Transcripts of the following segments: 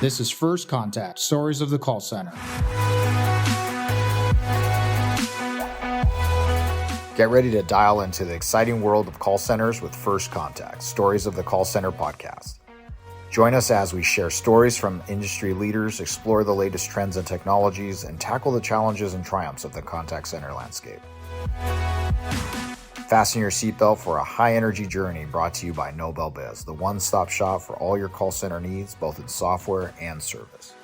This is First Contact, Stories of the Call Center. Get ready to dial into the exciting world of call centers with First Contact, Stories of the Call Center podcast. Join us as we share stories from industry leaders, explore the latest trends and technologies, and tackle the challenges and triumphs of the contact center landscape. Fasten your seatbelt for a high-energy journey brought to you by Nobel Biz, the one-stop shop for all your call center needs, both in software and service.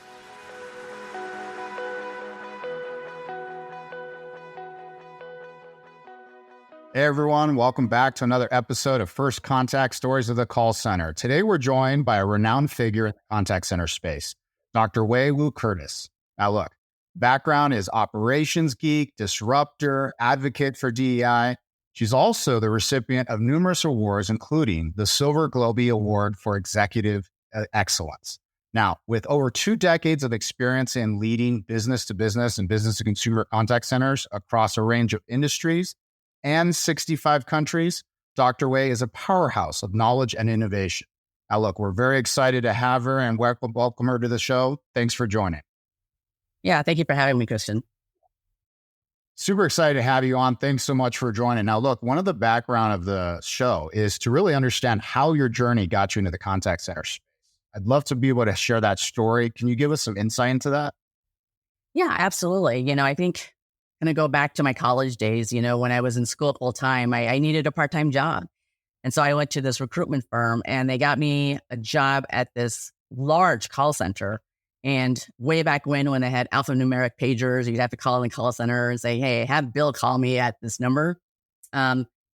Hey everyone, welcome back to another episode of First Contact Stories of the Call Center. Today we're joined by a renowned figure in the contact center space, Dr. Hui Wu-Curtis. Now look, background is operations geek, disruptor, advocate for DEI. She's also the recipient of numerous awards, including the Silver Globee Award for Executive Excellence. Now, with over 2 decades of experience in leading business-to-business and business-to-consumer contact centers across a range of industries and 65 countries, Dr. Hui is a powerhouse of knowledge and innovation. Now, look, we're very excited to have her and welcome her to the show. Thanks for joining. Yeah, thank you for having me, Christian. Super excited to have you on. Thanks so much for joining. Now, look, one of the background of the show is to really understand how your journey got you into the contact center space. I'd love to be able to share that story. Can you give us some insight into that? Yeah, absolutely. I think I'm going to go back to my college days. When I was in school full time, I needed a part-time job. And so I went to this recruitment firm and they got me a job at this large call center. And way back when they had alphanumeric pagers, you'd have to call in the call center and say, hey, have Bill call me at this number.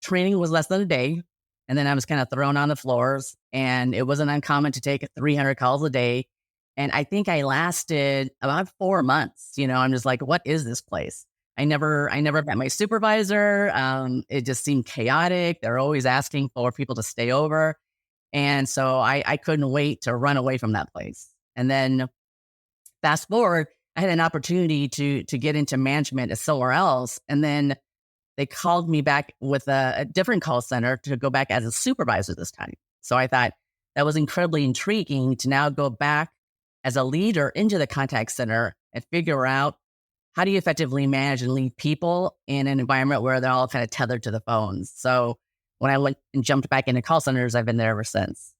Training was less than a day. And then I was kind of thrown on the floors, and it wasn't uncommon to take 300 calls a day. And I think I lasted about 4 months. I'm just like, what is this place? I never met my supervisor. It just seemed chaotic. They're always asking for people to stay over. And so I couldn't wait to run away from that place. And then fast forward, I had an opportunity to get into management somewhere else. And then they called me back with a different call center to go back as a supervisor this time. So I thought that was incredibly intriguing to now go back as a leader into the contact center and figure out how do you effectively manage and lead people in an environment where they're all kind of tethered to the phones. So when I went and jumped back into call centers, I've been there ever since.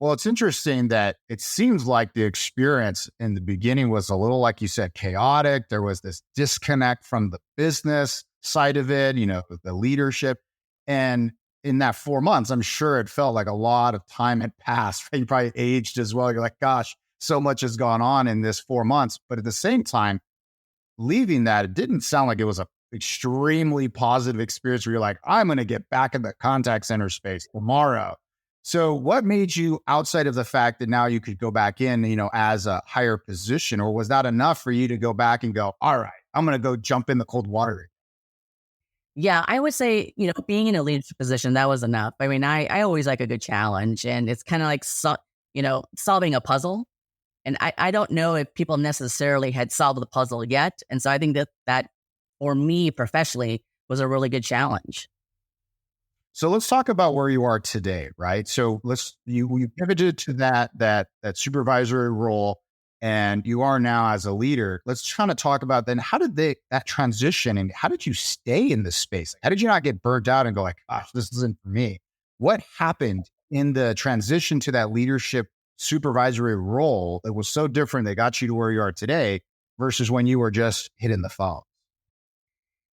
Well, it's interesting that it seems like the experience in the beginning was a little, like you said, chaotic. There was this disconnect from the business side of it, the leadership. And in that 4 months, I'm sure it felt like a lot of time had passed. You probably aged as well. You're like, gosh, so much has gone on in this 4 months. But at the same time, leaving that, it didn't sound like it was an extremely positive experience where you're like, I'm going to get back in the contact center space tomorrow. So what made you, outside of the fact that now you could go back in, as a higher position, or was that enough for you to go back and go, all right, I'm going to go jump in the cold water? Yeah, I would say, being in a leadership position, that was enough. I mean, I always like a good challenge, and it's kind of like, solving a puzzle. And I don't know if people necessarily had solved the puzzle yet. And so I think that for me professionally was a really good challenge. So let's talk about where you are today, right? So you pivoted to that supervisory role, and you are now as a leader. Let's kind of talk about then how did that transition, and how did you stay in this space? How did you not get burnt out and go like, gosh, this isn't for me? What happened in the transition to that leadership supervisory role that was so different that got you to where you are today versus when you were just hitting the phone?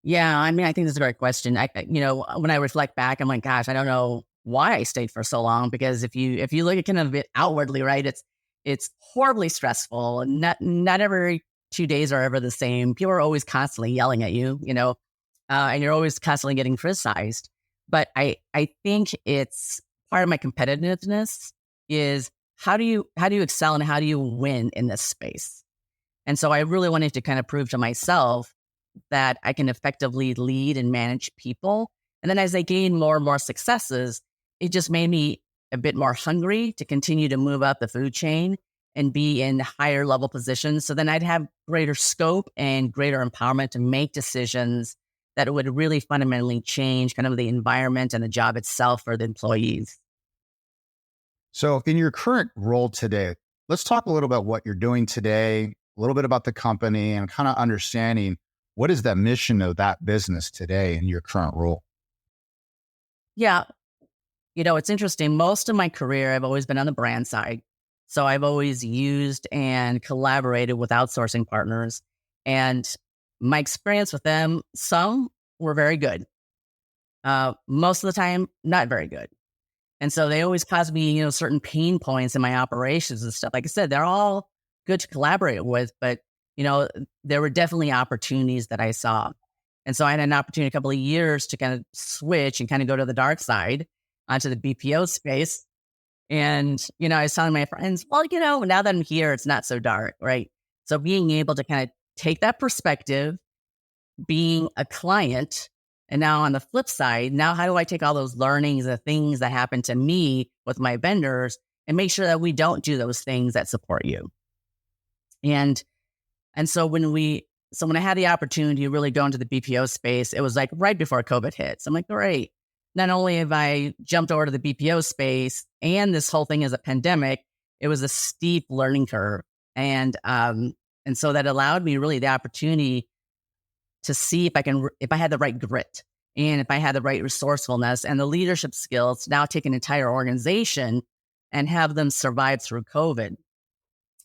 Yeah, I mean, I think that's a great question. When I reflect back, I'm like, gosh, I don't know why I stayed for so long, because if you look at kind of it outwardly, right, it's horribly stressful. Not every 2 days are ever the same. People are always constantly yelling at you, and you're always constantly getting criticized. But I think it's part of my competitiveness is how do you excel and how do you win in this space? And so I really wanted to kind of prove to myself that I can effectively lead and manage people. And then as I gained more and more successes, it just made me a bit more hungry to continue to move up the food chain and be in higher level positions. So then I'd have greater scope and greater empowerment to make decisions that would really fundamentally change kind of the environment and the job itself for the employees. So in your current role today, let's talk a little about what you're doing today, a little bit about the company, and kind of understanding what is that mission of that business today in your current role. Yeah. It's interesting. Most of my career, I've always been on the brand side. So I've always used and collaborated with outsourcing partners. And my experience with them, some were very good. Most of the time, not very good. And so they always caused me, certain pain points in my operations and stuff. Like I said, they're all good to collaborate with, but, there were definitely opportunities that I saw. And so I had an opportunity a couple of years to kind of switch and kind of go to the dark side onto the BPO space. And, I was telling my friends, well, now that I'm here, it's not so dark, right? So being able to kind of take that perspective, being a client, and now on the flip side, now how do I take all those learnings, the things that happen to me with my vendors, and make sure that we don't do those things that support you? And so when I had the opportunity to really go into the BPO space, it was like right before COVID hit. So I'm like, great. Not only have I jumped over to the BPO space and this whole thing is a pandemic, it was a steep learning curve. And so that allowed me really the opportunity to see if I had the right grit and if I had the right resourcefulness and the leadership skills to now take an entire organization and have them survive through COVID.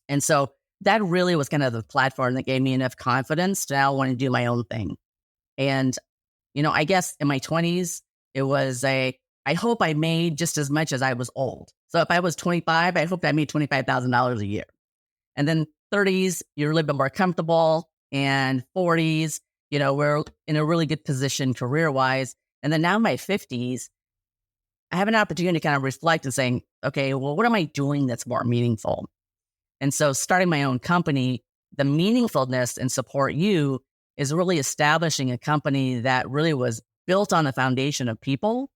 And so that really was kind of the platform that gave me enough confidence to now want to do my own thing. And, I guess in my 20s, it was I hope I made just as much as I was old. So if I was 25, I hope I made $25,000 a year. And then 30s, you're a little bit more comfortable. And 40s, we're in a really good position career-wise. And then now in my 50s, I have an opportunity to kind of reflect and saying, okay, well, what am I doing that's more meaningful? And so starting my own company, the meaningfulness and Support You is really establishing a company that really was built on the foundation of people,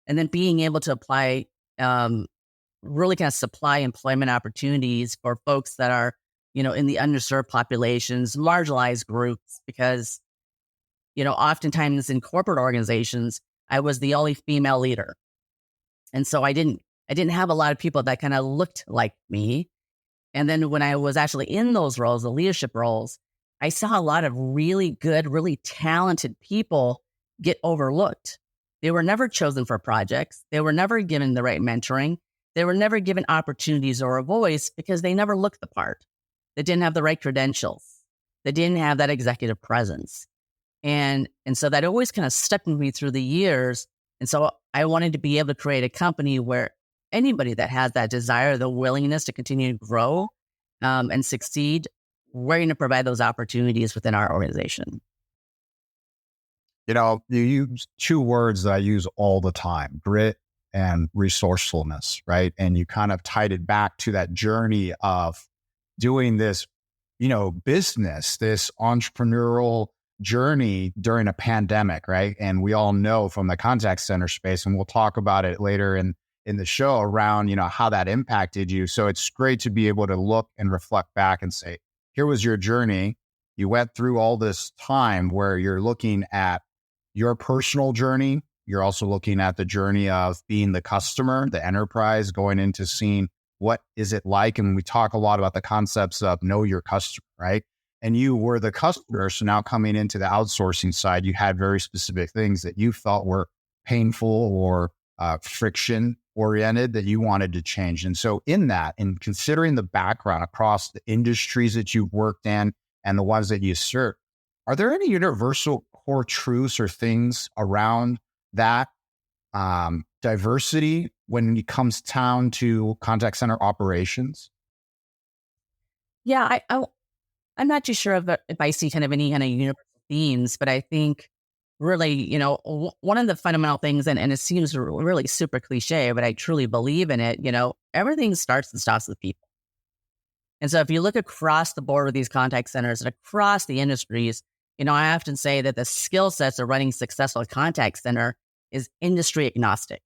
and then being able to apply, really kind of supply employment opportunities for folks that are, in the underserved populations, marginalized groups, because, oftentimes in corporate organizations, I was the only female leader. And so I didn't have a lot of people that kind of looked like me. And then when I was actually in those roles, the leadership roles, I saw a lot of really good, really talented people get overlooked. They were never chosen for projects. They were never given the right mentoring. They were never given opportunities or a voice because they never looked the part. They didn't have the right credentials. They didn't have that executive presence. And so that always kind of stuck with me through the years. And so I wanted to be able to create a company where anybody that has that desire, the willingness to continue to grow and succeed, we're going to provide those opportunities within our organization. You use two words that I use all the time: grit and resourcefulness, right? And you kind of tied it back to that journey of doing this, business, this entrepreneurial journey during a pandemic, right? And we all know from the contact center space, and we'll talk about it later in the show around, how that impacted you. So it's great to be able to look and reflect back and say, here was your journey. You went through all this time where you're looking at your personal journey. You're also looking at the journey of being the customer, the enterprise, going into seeing what is it like. And we talk a lot about the concepts of know your customer, right? And you were the customer. So now coming into the outsourcing side, you had very specific things that you felt were painful or friction oriented that you wanted to change. And so in that, and considering the background across the industries that you've worked in and the ones that you serve, are there any universal core truths or things around that diversity when it comes down to contact center operations? Yeah, I'm not too sure if I see kind of any kind of universal themes, but I think really, one of the fundamental things, and it seems really super cliche, but I truly believe in it, everything starts and stops with people. And so if you look across the board with these contact centers and across the industries, I often say that the skill sets of running a successful contact center is industry agnostic.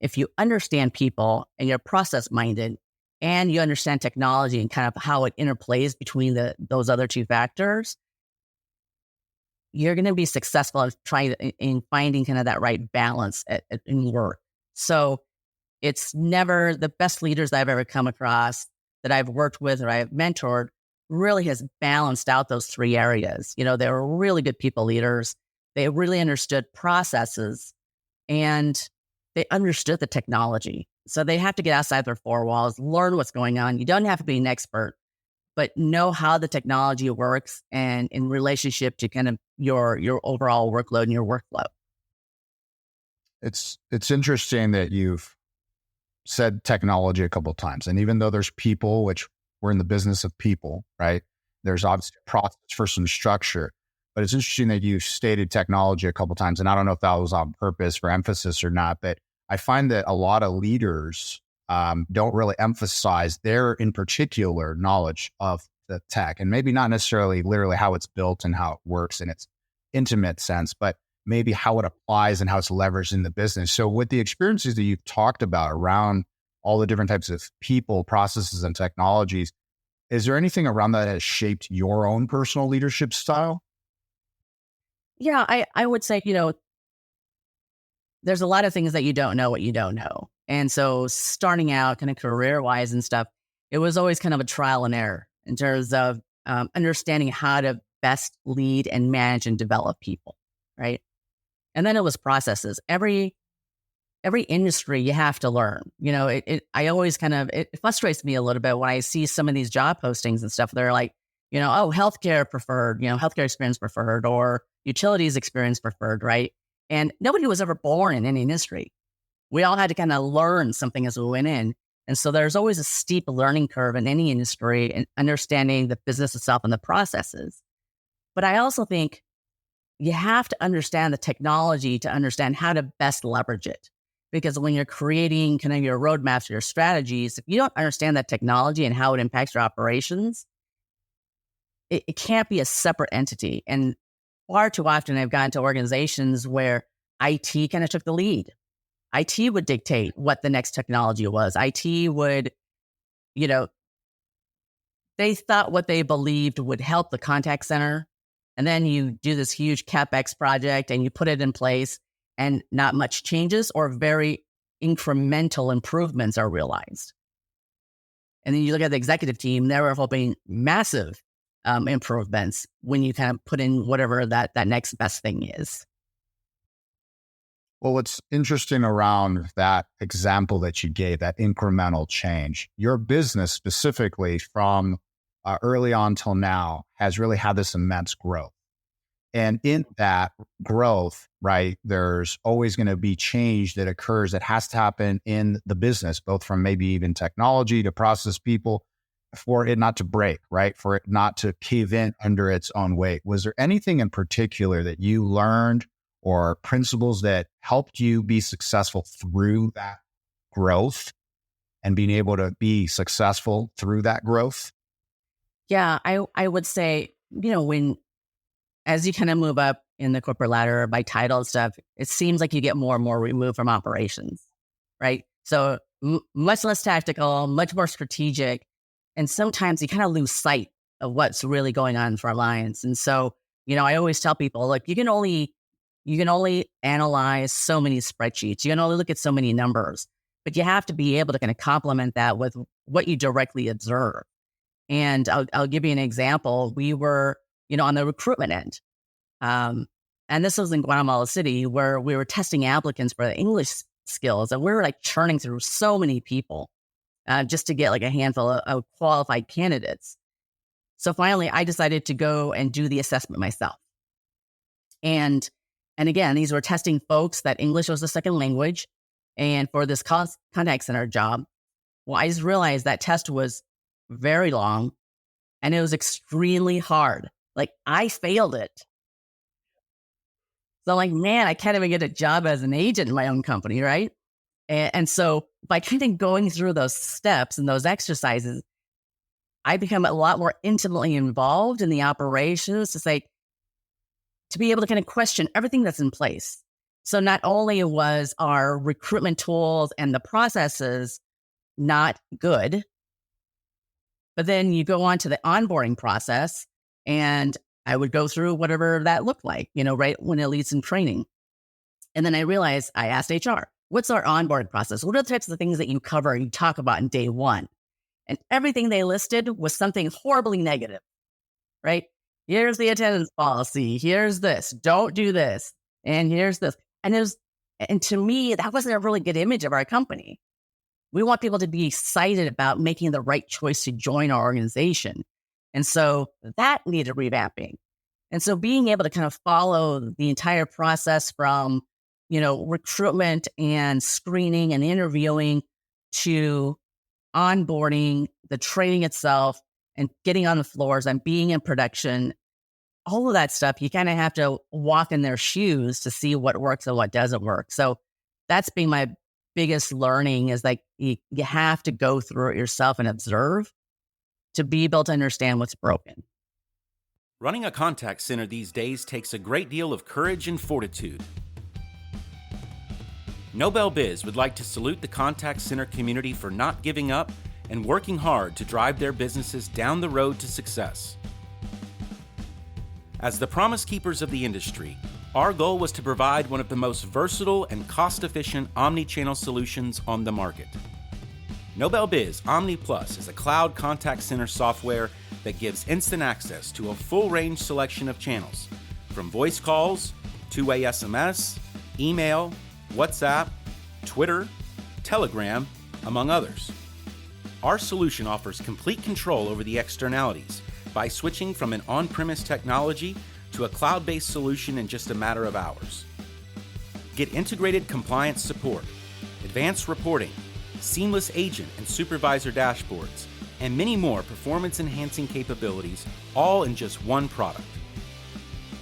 If you understand people and you're process minded and you understand technology and kind of how it interplays between those other two factors, you're going to be successful in finding kind of that right balance in work. So it's never the best leaders I've ever come across. that I've worked with or I've mentored really has balanced out those three areas. They were really good people leaders. They really understood processes and they understood the technology. So they have to get outside their four walls, learn what's going on. You don't have to be an expert, but know how the technology works and in relationship to kind of your overall workload and your workflow. It's interesting that you've said technology a couple of times. And even though there's people, which we're in the business of people, right? There's obviously a process for some structure, but it's interesting that you've stated technology a couple of times. And I don't know if that was on purpose for emphasis or not, but I find that a lot of leaders don't really emphasize their, in particular, knowledge of the tech, and maybe not necessarily literally how it's built and how it works in its intimate sense, but maybe how it applies and how it's leveraged in the business. So with the experiences that you've talked about around all the different types of people, processes, and technologies, is there anything around that has shaped your own personal leadership style? Yeah, I would say, there's a lot of things that you don't know what you don't know. And so starting out kind of career-wise and stuff, it was always kind of a trial and error in terms of understanding how to best lead and manage and develop people, right? And then it was processes. Every industry you have to learn. I always it frustrates me a little bit when I see some of these job postings and stuff. They're like, healthcare preferred, healthcare experience preferred, or utilities experience preferred, right? And nobody was ever born in any industry. We all had to kind of learn something as we went in. And so there's always a steep learning curve in any industry and understanding the business itself and the processes. But I also think you have to understand the technology to understand how to best leverage it. Because when you're creating kind of your roadmaps, your strategies, if you don't understand that technology and how it impacts your operations, it can't be a separate entity. And far too often I've gotten to organizations where IT kind of took the lead. IT would dictate what the next technology was. IT would, they thought what they believed would help the contact center. And then you do this huge CapEx project and you put it in place and not much changes or very incremental improvements are realized. And then you look at the executive team, they were hoping massive improvements when you kind of put in whatever that next best thing is. Well, what's interesting around that example that you gave, that incremental change, your business specifically from early on till now has really had this immense growth. And in that growth, right, there's always going to be change that occurs that has to happen in the business, both from maybe even technology to process people, for it not to break, right? For it not to cave in under its own weight. Was there anything in particular that you learned or principles that helped you be successful through that growth and being able to be successful through that growth? Yeah, I would say, as you kind of move up in the corporate ladder by title and stuff, it seems like you get more and more removed from operations, right? So much less tactical, much more strategic. And sometimes you kind of lose sight of what's really going on for Alliance. And so, I always tell people, look, you can only analyze so many spreadsheets. You can only look at so many numbers, but you have to be able to kind of complement that with what you directly observe. And I'll give you an example. We were, on the recruitment end. And this was in Guatemala City where we were testing applicants for the English skills. And we were like churning through so many people just to get like a handful of qualified candidates. So finally, I decided to go and do the assessment myself. And again, these were testing folks that English was a second language. And for this contact center job, well, I just realized that test was very long and it was extremely hard. Like I failed it. So I'm like, man, I can't even get a job as an agent in my own company, right? And so by kind of going through those steps and those exercises, I become a lot more intimately involved in the operations to be able to kind of question everything that's in place. So not only was our recruitment tools and the processes not good, but then you go on to the onboarding process and I would go through whatever that looked like, right when it leads in training. And then I realized I asked HR, what's our onboarding process? What are the types of things that you cover and you talk about in day one? And everything they listed was something horribly negative, right? Here's the attendance policy. Here's this. Don't do this. And here's this. And to me, that wasn't a really good image of our company. We want people to be excited about making the right choice to join our organization. And so that needed revamping. And so being able to kind of follow the entire process from, recruitment and screening and interviewing to onboarding, the training itself, and getting on the floors and being in production, all of that stuff, you kind of have to walk in their shoes to see what works and what doesn't work. So that's been my biggest learning, is like you have to go through it yourself and observe to be able to understand what's broken. Running a contact center these days takes a great deal of courage and fortitude. Nobel Biz would like to salute the contact center community for not giving up and working hard to drive their businesses down the road to success. As the promise keepers of the industry, our goal was to provide one of the most versatile and cost-efficient omni-channel solutions on the market. Nobel Biz Omni Plus is a cloud contact center software that gives instant access to a full range selection of channels, from voice calls, two-way SMS, email, WhatsApp, Twitter, Telegram, among others. Our solution offers complete control over the externalities by switching from an on-premise technology to a cloud-based solution in just a matter of hours. Get integrated compliance support, advanced reporting, seamless agent and supervisor dashboards, and many more performance-enhancing capabilities, all in just one product.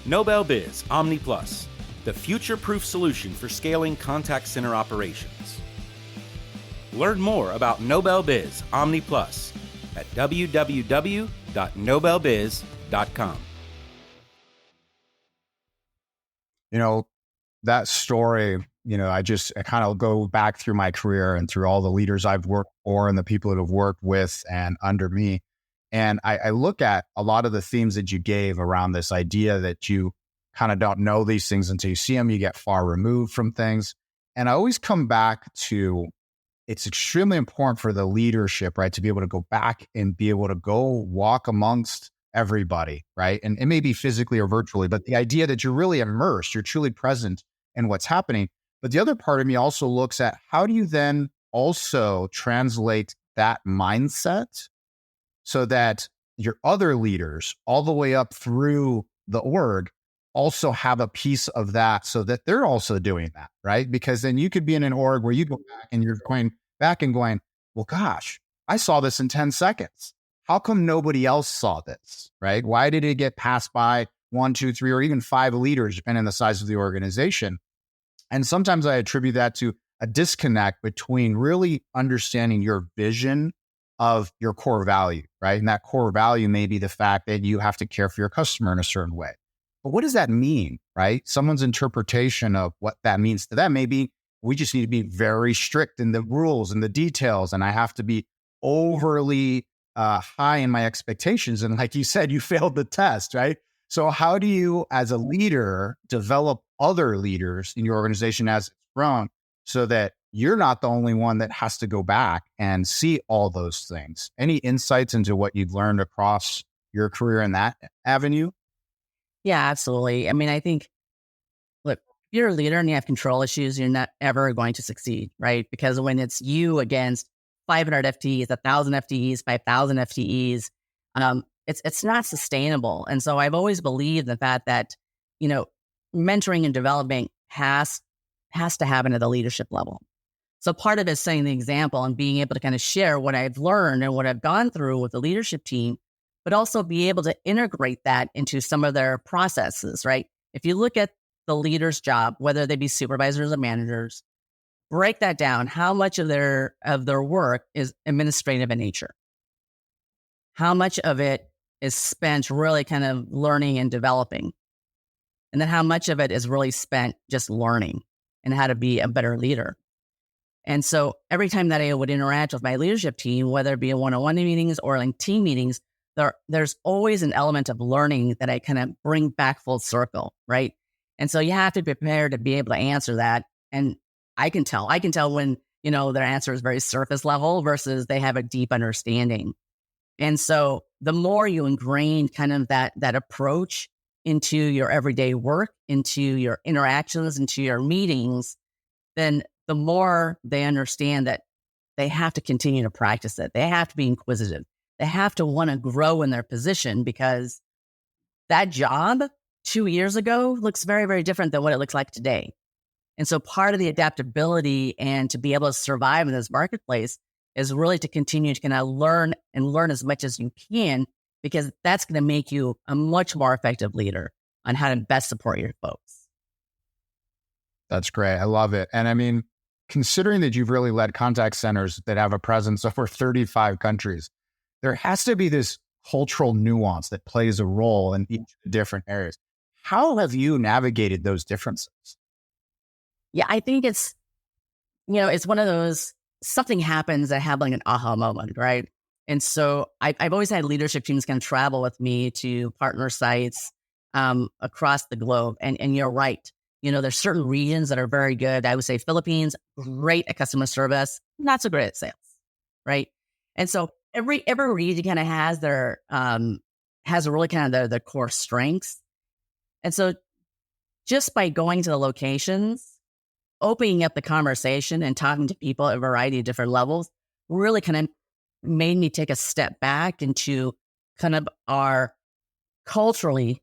Nobel Biz Omni Plus, the future-proof solution for scaling contact center operations. Learn more about Nobel Biz Omni Plus at www.nobelbiz.com. That story, I kind of go back through my career and through all the leaders I've worked for and the people that have worked with and under me. And I look at a lot of the themes that you gave around this idea that you kind of don't know these things until you see them, you get far removed from things. And I always come back to, it's extremely important for the leadership, right, to be able to go back and be able to go walk amongst everybody, right? And it may be physically or virtually, but the idea that you're really immersed, you're truly present in what's happening. But the other part of me also looks at, how do you then also translate that mindset so that your other leaders all the way up through the org also have a piece of that, so that they're also doing that, right? Because then you could be in an org where you go back and you're going back and going, well, gosh, I saw this in 10 seconds. How come nobody else saw this, right? Why did it get passed by 1, 2, 3, or even 5 leaders, depending on the size of the organization? And sometimes I attribute that to a disconnect between really understanding your vision of your core value, right? And that core value may be the fact that you have to care for your customer in a certain way. But what does that mean, right? Someone's interpretation of what that means to them may be, we just need to be very strict in the rules and the details, and I have to be overly high in my expectations. And like you said, you failed the test, right? So how do you, as a leader, develop other leaders in your organization as it's grown, so that you're not the only one that has to go back and see all those things? Any insights into what you've learned across your career in that avenue? Yeah, absolutely. I mean, I think, look, if you're a leader and you have control issues, you're not ever going to succeed, right? Because when it's you against 500 FTEs, 1,000 FTEs, 5,000 FTEs, it's not sustainable. And so I've always believed the fact that, mentoring and development has to happen at the leadership level. So part of it is setting the example and being able to kind of share what I've learned and what I've gone through with the leadership team, but also be able to integrate that into some of their processes, right? If you look at the leader's job, whether they be supervisors or managers, break that down. How much of their work is administrative in nature? How much of it is spent really kind of learning and developing? And then how much of it is really spent just learning and how to be a better leader? And so every time that I would interact with my leadership team, whether it be in one-on-one meetings or in team meetings, there's always an element of learning that I kind of bring back full circle, right? And so you have to be prepared to be able to answer that. And I can tell when their answer is very surface level versus they have a deep understanding. And so the more you ingrain kind of that approach into your everyday work, into your interactions, into your meetings, then the more they understand that they have to continue to practice it. They have to be inquisitive. They have to want to grow in their position, because that job 2 years ago looks very, very different than what it looks like today. And so part of the adaptability and to be able to survive in this marketplace is really to continue to kind of learn as much as you can, because that's going to make you a much more effective leader on how to best support your folks. That's great. I love it. And I mean, considering that you've really led contact centers that have a presence over 35 countries, there has to be this cultural nuance that plays a role in each of the different areas. How have you navigated those differences? Yeah, I think it's one of those, something happens, I have like an aha moment, right? And so I've always had leadership teams kind of travel with me to partner sites across the globe. And you're right. There's certain regions that are very good. I would say Philippines, great at customer service, not so great at sales, right? And so every region kind of has has really kind of their core strengths. And so just by going to the locations, opening up the conversation and talking to people at a variety of different levels really kind of made me take a step back into kind of our culturally,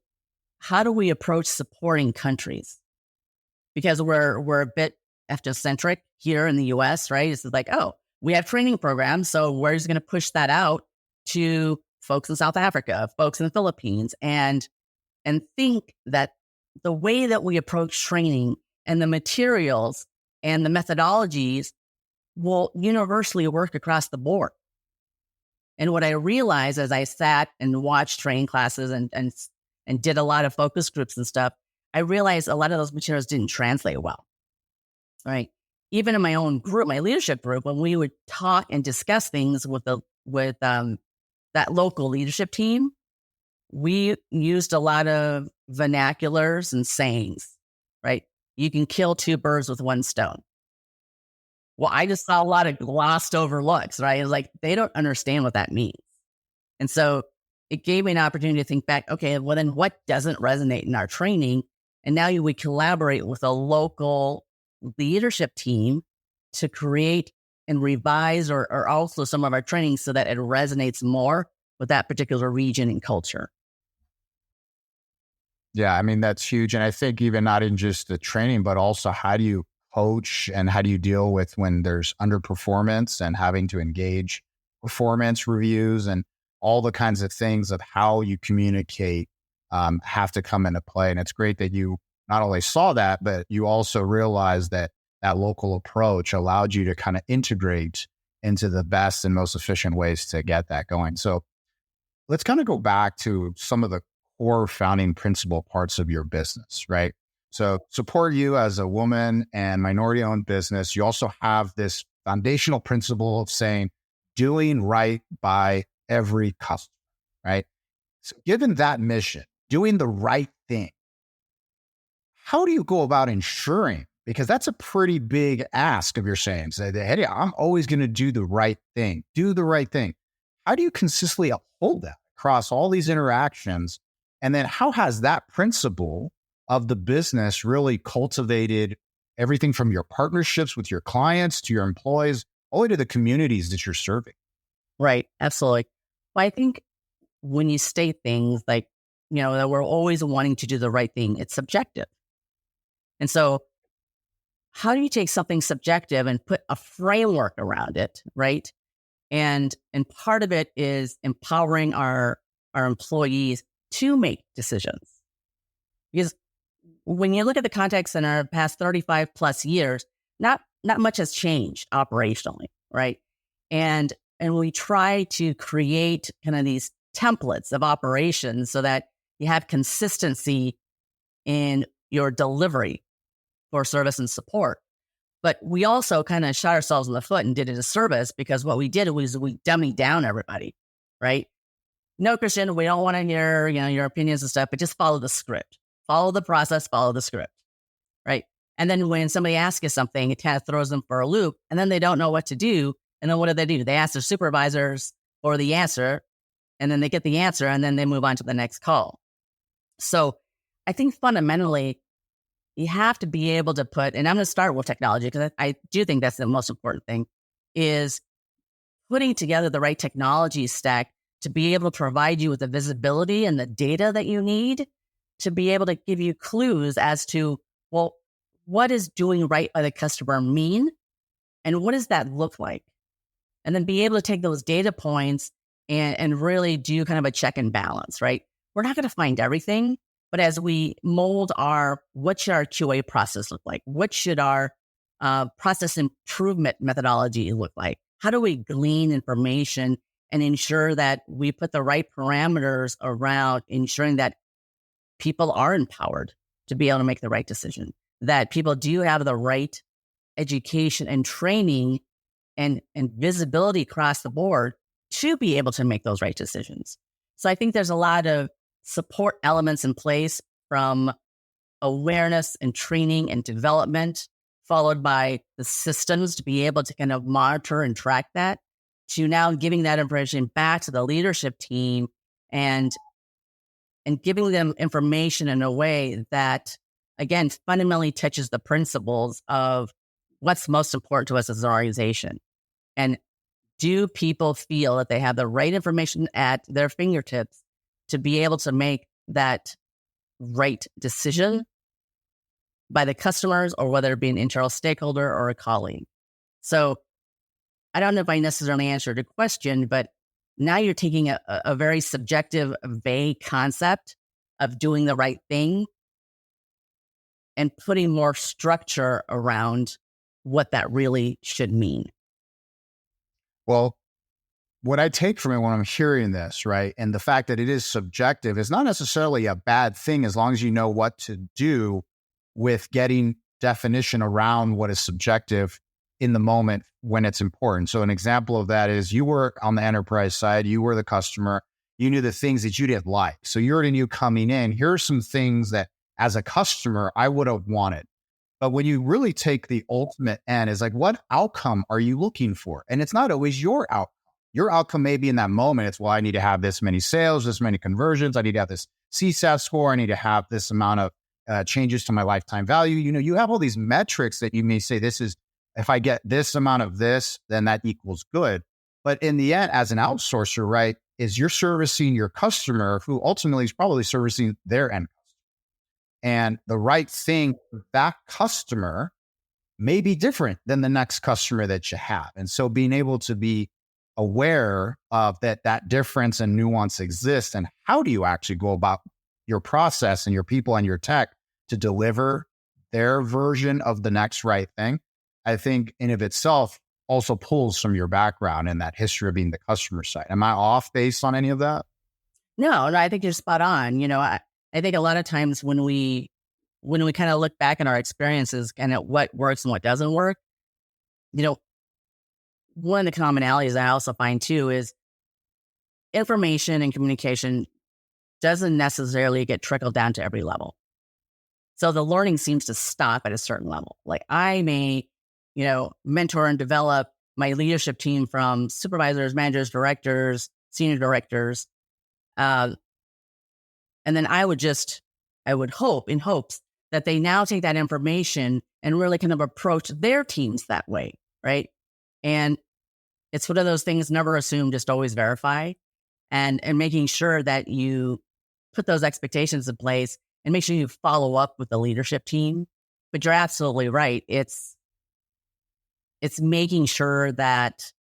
how do we approach supporting countries? Because we're a bit ethnocentric here in the US, right? It's like, oh, we have training programs, so we're just going to push that out to folks in South Africa, folks in the Philippines, and think that the way that we approach training and the materials and the methodologies will universally work across the board. And what I realized as I sat and watched training classes and did a lot of focus groups and stuff, I realized a lot of those materials didn't translate well, right? Even in my own group, my leadership group, when we would talk and discuss things with that local leadership team, we used a lot of vernaculars and sayings, right? You can kill two birds with one stone. Well, I just saw a lot of glossed over looks, right? It was like, they don't understand what that means. And so it gave me an opportunity to think back, okay, well then what doesn't resonate in our training? And now we collaborate with a local leadership team to create and revise or also some of our training so that it resonates more with that particular region and culture. Yeah, I mean, that's huge. And I think even not in just the training, but also how do you coach and how do you deal with when there's underperformance and having to engage performance reviews and all the kinds of things of how you communicate have to come into play. And it's great that you not only saw that, but you also realized that that local approach allowed you to kind of integrate into the best and most efficient ways to get that going. So let's kind of go back to some of the core founding principle parts of your business, right? So support you as a woman and minority-owned business. You also have this foundational principle of saying, doing right by every customer, right? So given that mission, doing the right thing, how do you go about ensuring, because that's a pretty big ask of your saying, say, hey, I'm always going to do the right thing, How do you consistently uphold that across all these interactions? And then how has that principle of the business really cultivated everything from your partnerships with your clients to your employees, all the way to the communities that you're serving? Right. Absolutely. Well, I think when you state things like, that we're always wanting to do the right thing, it's subjective. And so how do you take something subjective and put a framework around it, right? And part of it is empowering our employees to make decisions. Because when you look at the contact center the past 35 plus years, not much has changed operationally, right? And we try to create kind of these templates of operations so that you have consistency in your delivery for service and support. But we also kind of shot ourselves in the foot and did a disservice, because what we did was we dummied down everybody, right? No, Christian, we don't want to hear, your opinions and stuff, but just follow the script. Follow the process, follow the script, right? And then when somebody asks you something, it kind of throws them for a loop, and then they don't know what to do. And then what do? They ask their supervisors for the answer, and then they get the answer, and then they move on to the next call. So I think fundamentally, you have to be able to put, and I'm going to start with technology because I do think that's the most important thing, is putting together the right technology stack to be able to provide you with the visibility and the data that you need to be able to give you clues as to, well, what is doing right by the customer mean? And what does that look like? And then be able to take those data points and really do kind of a check and balance, right? We're not going to find everything, but as we mold what should our QA process look like? What should our process improvement methodology look like? How do we glean information and ensure that we put the right parameters around ensuring that people are empowered to be able to make the right decision, that people do have the right education and training and visibility across the board to be able to make those right decisions. So I think there's a lot of support elements in place, from awareness and training and development, followed by the systems to be able to kind of monitor and track that, to now giving that information back to the leadership team and giving them information in a way that, again, fundamentally touches the principles of what's most important to us as an organization. And do people feel that they have the right information at their fingertips to be able to make that right decision by the customers, or whether it be an internal stakeholder or a colleague? So I don't know if I necessarily answered the question, but now you're taking a very subjective, vague concept of doing the right thing and putting more structure around what that really should mean. Well, what I take from it when I'm hearing this, right, and the fact that it is subjective is not necessarily a bad thing as long as you know what to do with getting definition around what is subjective in the moment when it's important. So an example of that is, you were on the enterprise side, you were the customer, you knew the things that you didn't like. So you already knew coming in, here are some things that as a customer, I would have wanted. But when you really take the ultimate end, is like, what outcome are you looking for? And it's not always your outcome. Your outcome may be in that moment, it's, well, I need to have this many sales, this many conversions, I need to have this CSAT score, I need to have this amount of changes to my lifetime value. You know, you have all these metrics that you may say, this is, if I get this amount of this, then that equals good. But in the end, as an outsourcer, right, is you're servicing your customer, who ultimately is probably servicing their end customer. And the right thing for that customer may be different than the next customer that you have. And so being able to be aware of that difference and nuance exists, and how do you actually go about your process and your people and your tech to deliver their version of the next right thing, I think in of itself also pulls from your background and that history of being the customer side. Am I off base on any of that? No, I think you're spot on. You know, I think a lot of times when we kind of look back in our experiences and at what works and what doesn't work, you know, one of the commonalities I also find too is information and communication doesn't necessarily get trickled down to every level. So the learning seems to stop at a certain level. Like, I may, you know, mentor and develop my leadership team from supervisors, managers, directors, senior directors. And then I would hope in hopes that they now take that information and really kind of approach their teams that way, right? And it's one of those things, never assume, just always verify, and making sure that you put those expectations in place and make sure you follow up with the leadership team. But you're absolutely right. It's making sure that,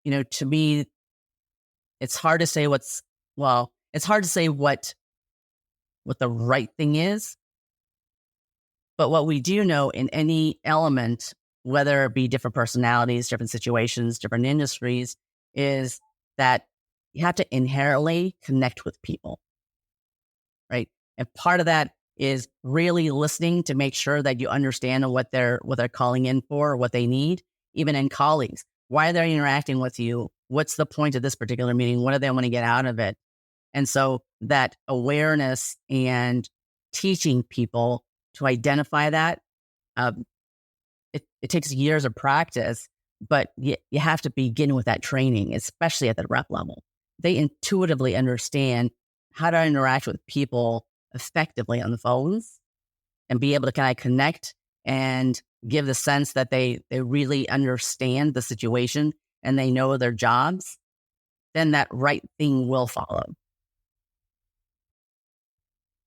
you know, to me, it's hard to say what the right thing is. But what we do know in any element, whether it be different personalities, different situations, different industries, is that you have to inherently connect with people, right? And part of that is really listening to make sure that you understand what they're calling in for, what they need, even in colleagues. Why are they interacting with you? What's the point of this particular meeting? What do they want to get out of it? And so that awareness and teaching people to identify that It takes years of practice, but you have to begin with that training, especially at the rep level. They intuitively understand how to interact with people effectively on the phones and be able to kind of connect and give the sense that they really understand the situation and they know their jobs, then that right thing will follow.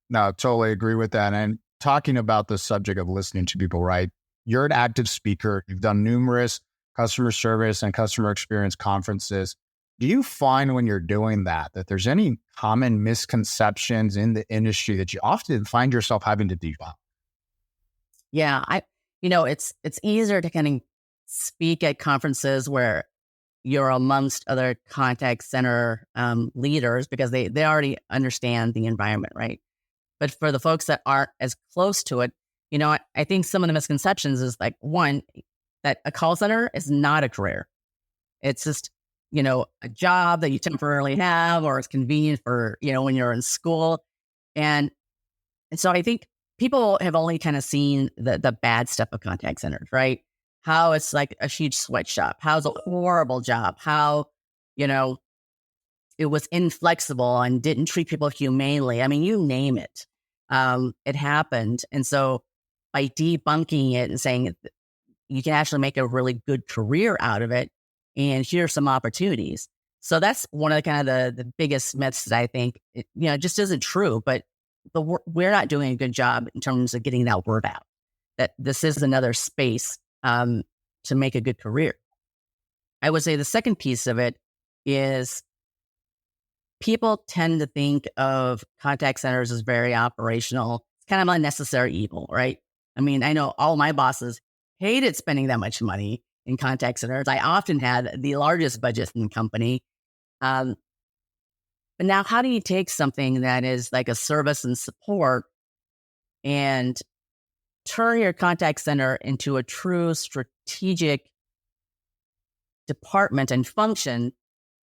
No, I totally agree with that. And talking about the subject of listening to people, right? You're an active speaker. You've done numerous customer service and customer experience conferences. Do you find when you're doing that there's any common misconceptions in the industry that you often find yourself having to debunk? Yeah, it's easier to kind of speak at conferences where you're amongst other contact center leaders because they already understand the environment, right? But for the folks that aren't as close to it, I think some of the misconceptions is like, one, that a call center is not a career. It's just, a job that you temporarily have, or it's convenient for, when you're in school. And so I think people have only kind of seen the bad stuff of contact centers, right? How it's like a huge sweatshop, how it's a horrible job, how, it was inflexible and didn't treat people humanely. I mean, you name it. It happened. And so by debunking it and saying you can actually make a really good career out of it, and here's some opportunities. So that's one of the kind of the biggest myths that I think, it just isn't true, but we're not doing a good job in terms of getting that word out, that this is another space to make a good career. I would say the second piece of it is people tend to think of contact centers as very operational. It's kind of unnecessary evil, right? I mean, I know all my bosses hated spending that much money in contact centers. I often had the largest budget in the company. But now how do you take something that is like a service and support and turn your contact center into a true strategic department and function?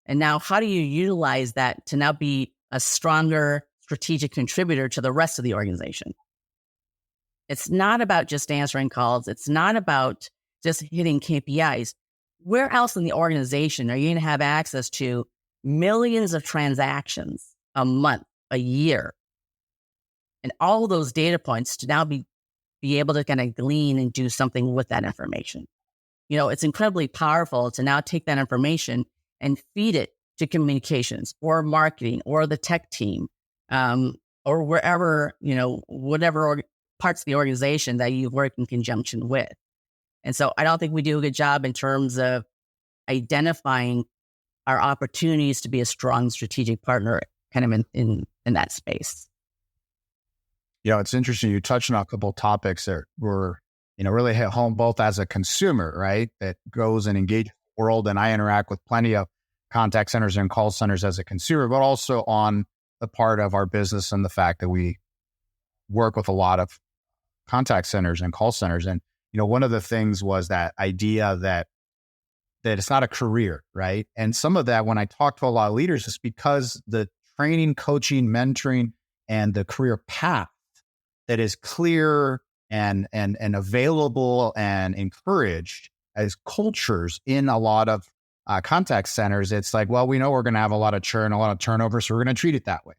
And now how do you utilize that to now be a stronger strategic contributor to the rest of the organization? It's not about just answering calls. It's not about just hitting KPIs. Where else in the organization are you going to have access to millions of transactions a month, a year, and all those data points to now be able to kind of glean and do something with that information? It's incredibly powerful to now take that information and feed it to communications or marketing or the tech team, or wherever, whatever parts of the organization that you work in conjunction with. And so I don't think we do a good job in terms of identifying our opportunities to be a strong strategic partner kind of in that space. It's interesting. You touched on a couple of topics that were, really hit home, both as a consumer, right, that goes and engages the world. And I interact with plenty of contact centers and call centers as a consumer, but also on the part of our business and the fact that we work with a lot of contact centers and call centers. And, one of the things was that idea that it's not a career, right? And some of that, when I talk to a lot of leaders, is because the training, coaching, mentoring, and the career path that is clear and available and encouraged as cultures in a lot of contact centers. It's like, well, we know we're going to have a lot of churn, a lot of turnover, so we're going to treat it that way.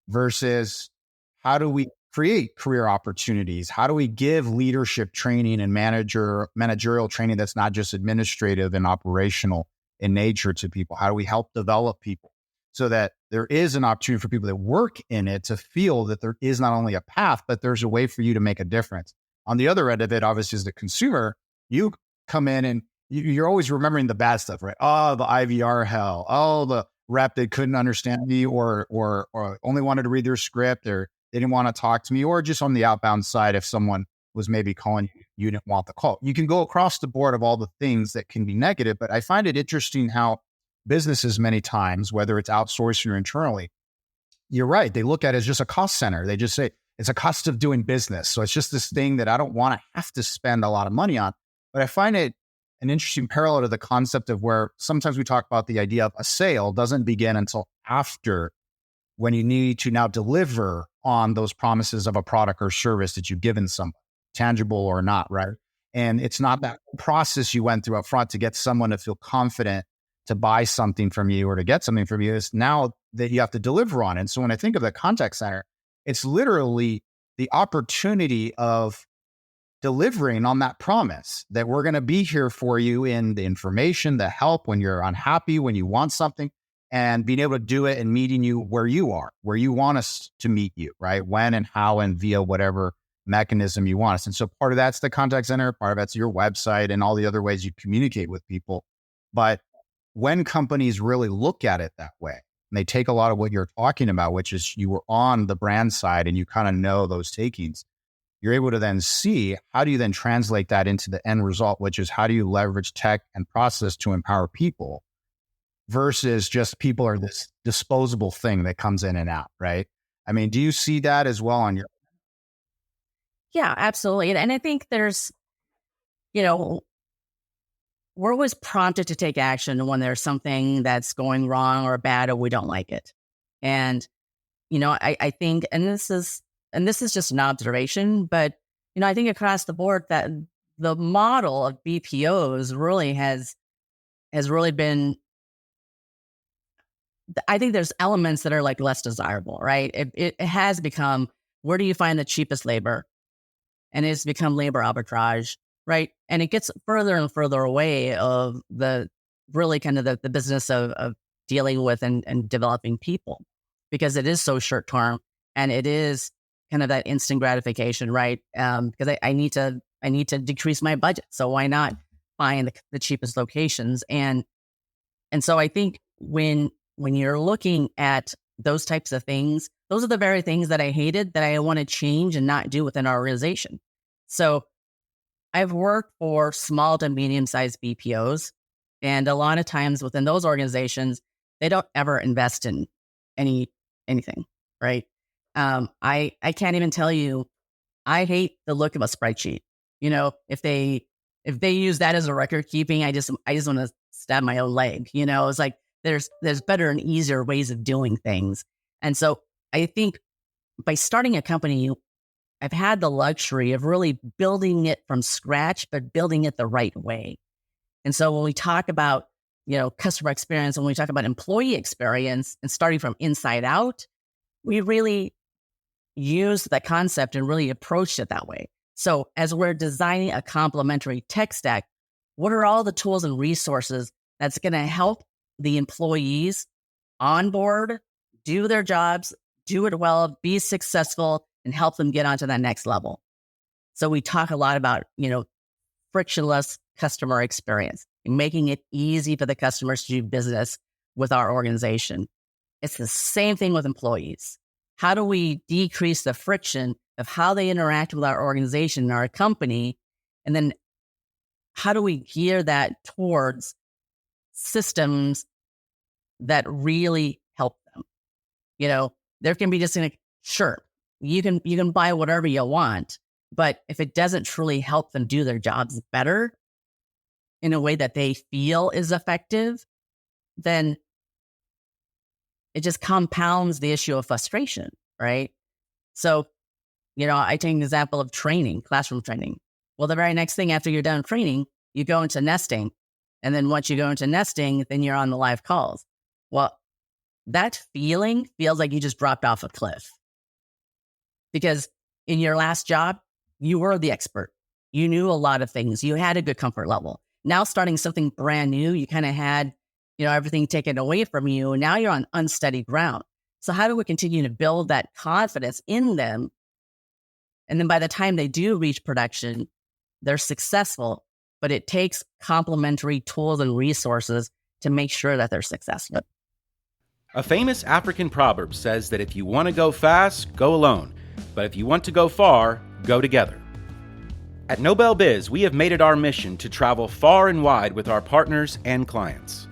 Versus, how do we create career opportunities? How do we give leadership training and managerial training that's not just administrative and operational in nature to people? How do we help develop people so that there is an opportunity for people that work in it to feel that there is not only a path, but there's a way for you to make a difference? On the other end of it, obviously, as the consumer, you come in and you're always remembering the bad stuff, right? Oh, the IVR hell. Oh, the rep that couldn't understand me or only wanted to read their script, or they didn't want to talk to me, or just on the outbound side, if someone was maybe calling you, you didn't want the call. You can go across the board of all the things that can be negative, but I find it interesting how businesses many times, whether it's outsourced or internally, you're right, they look at it as just a cost center. They just say it's a cost of doing business. So it's just this thing that I don't want to have to spend a lot of money on. But I find it an interesting parallel to the concept of where sometimes we talk about the idea of a sale doesn't begin until after, when you need to now deliver on those promises of a product or service that you've given somebody. tangible or not, right? And it's not that process you went through up front to get someone to feel confident to buy something from you or to get something from you. It's now that you have to deliver on it. And so when I think of the contact center, it's literally the opportunity of delivering on that promise that we're going to be here for you in the information, the help when you're unhappy, when you want something, and being able to do it and meeting you where you are, where you want us to meet you, right? When and how and via whatever mechanism you want us. And so part of that's the contact center, part of that's your website and all the other ways you communicate with people. But when companies really look at it that way, and they take a lot of what you're talking about, which is you were on the brand side and you kind of know those takings, you're able to then see how do you then translate that into the end result, which is how do you leverage tech and process to empower people versus just people are this disposable thing that comes in and out, right? I mean, do you see that as well on your? Yeah, absolutely. And I think there's, we're always prompted to take action when there's something that's going wrong or bad or we don't like it. And, I think, and this is just an observation, but, I think across the board that the model of BPOs really has really been, I think there's elements that are like less desirable, right? It has become, where do you find the cheapest labor? And it's become labor arbitrage, right? And it gets further and further away of the really kind of the business of dealing with and developing people, because it is so short term and it is kind of that instant gratification, right? Because I need to decrease my budget, so why not find the cheapest locations? And so I think when you're looking at those types of things, those are the very things that I hated that I want to change and not do within our organization. So I've worked for small to medium-sized BPOs, and a lot of times within those organizations, they don't ever invest in anything, right? I can't even tell you, I hate the look of a spreadsheet. If they use that as a record keeping, I just want to stab my own leg. It's like there's better and easier ways of doing things. And so I think by starting a company, I've had the luxury of really building it from scratch, but building it the right way. And so when we talk about, customer experience, when we talk about employee experience and starting from inside out, we really used that concept and really approached it that way. So as we're designing a complementary tech stack, what are all the tools and resources that's going to help the employees onboard, do their jobs, do it well, be successful, and help them get onto that next level? So we talk a lot about, frictionless customer experience, making it easy for the customers to do business with our organization. It's the same thing with employees. How do we decrease the friction of how they interact with our organization and our company? And then how do we gear that towards systems that really help them? There can be just sure, you can buy whatever you want, but if it doesn't truly help them do their jobs better in a way that they feel is effective, then it just compounds the issue of frustration, right? So, I take an example of training, classroom training. Well, the very next thing after you're done training, you go into nesting. And then once you go into nesting, then you're on the live calls. Well, that feels like you just dropped off a cliff. Because in your last job, you were the expert. You knew a lot of things. You had a good comfort level. Now starting something brand new, you kind of had, everything taken away from you. Now you're on unsteady ground. So how do we continue to build that confidence in them? And then by the time they do reach production, they're successful, but it takes complementary tools and resources to make sure that they're successful. A famous African proverb says that if you want to go fast, go alone. But if you want to go far, go together. At Nobel Biz, we have made it our mission to travel far and wide with our partners and clients.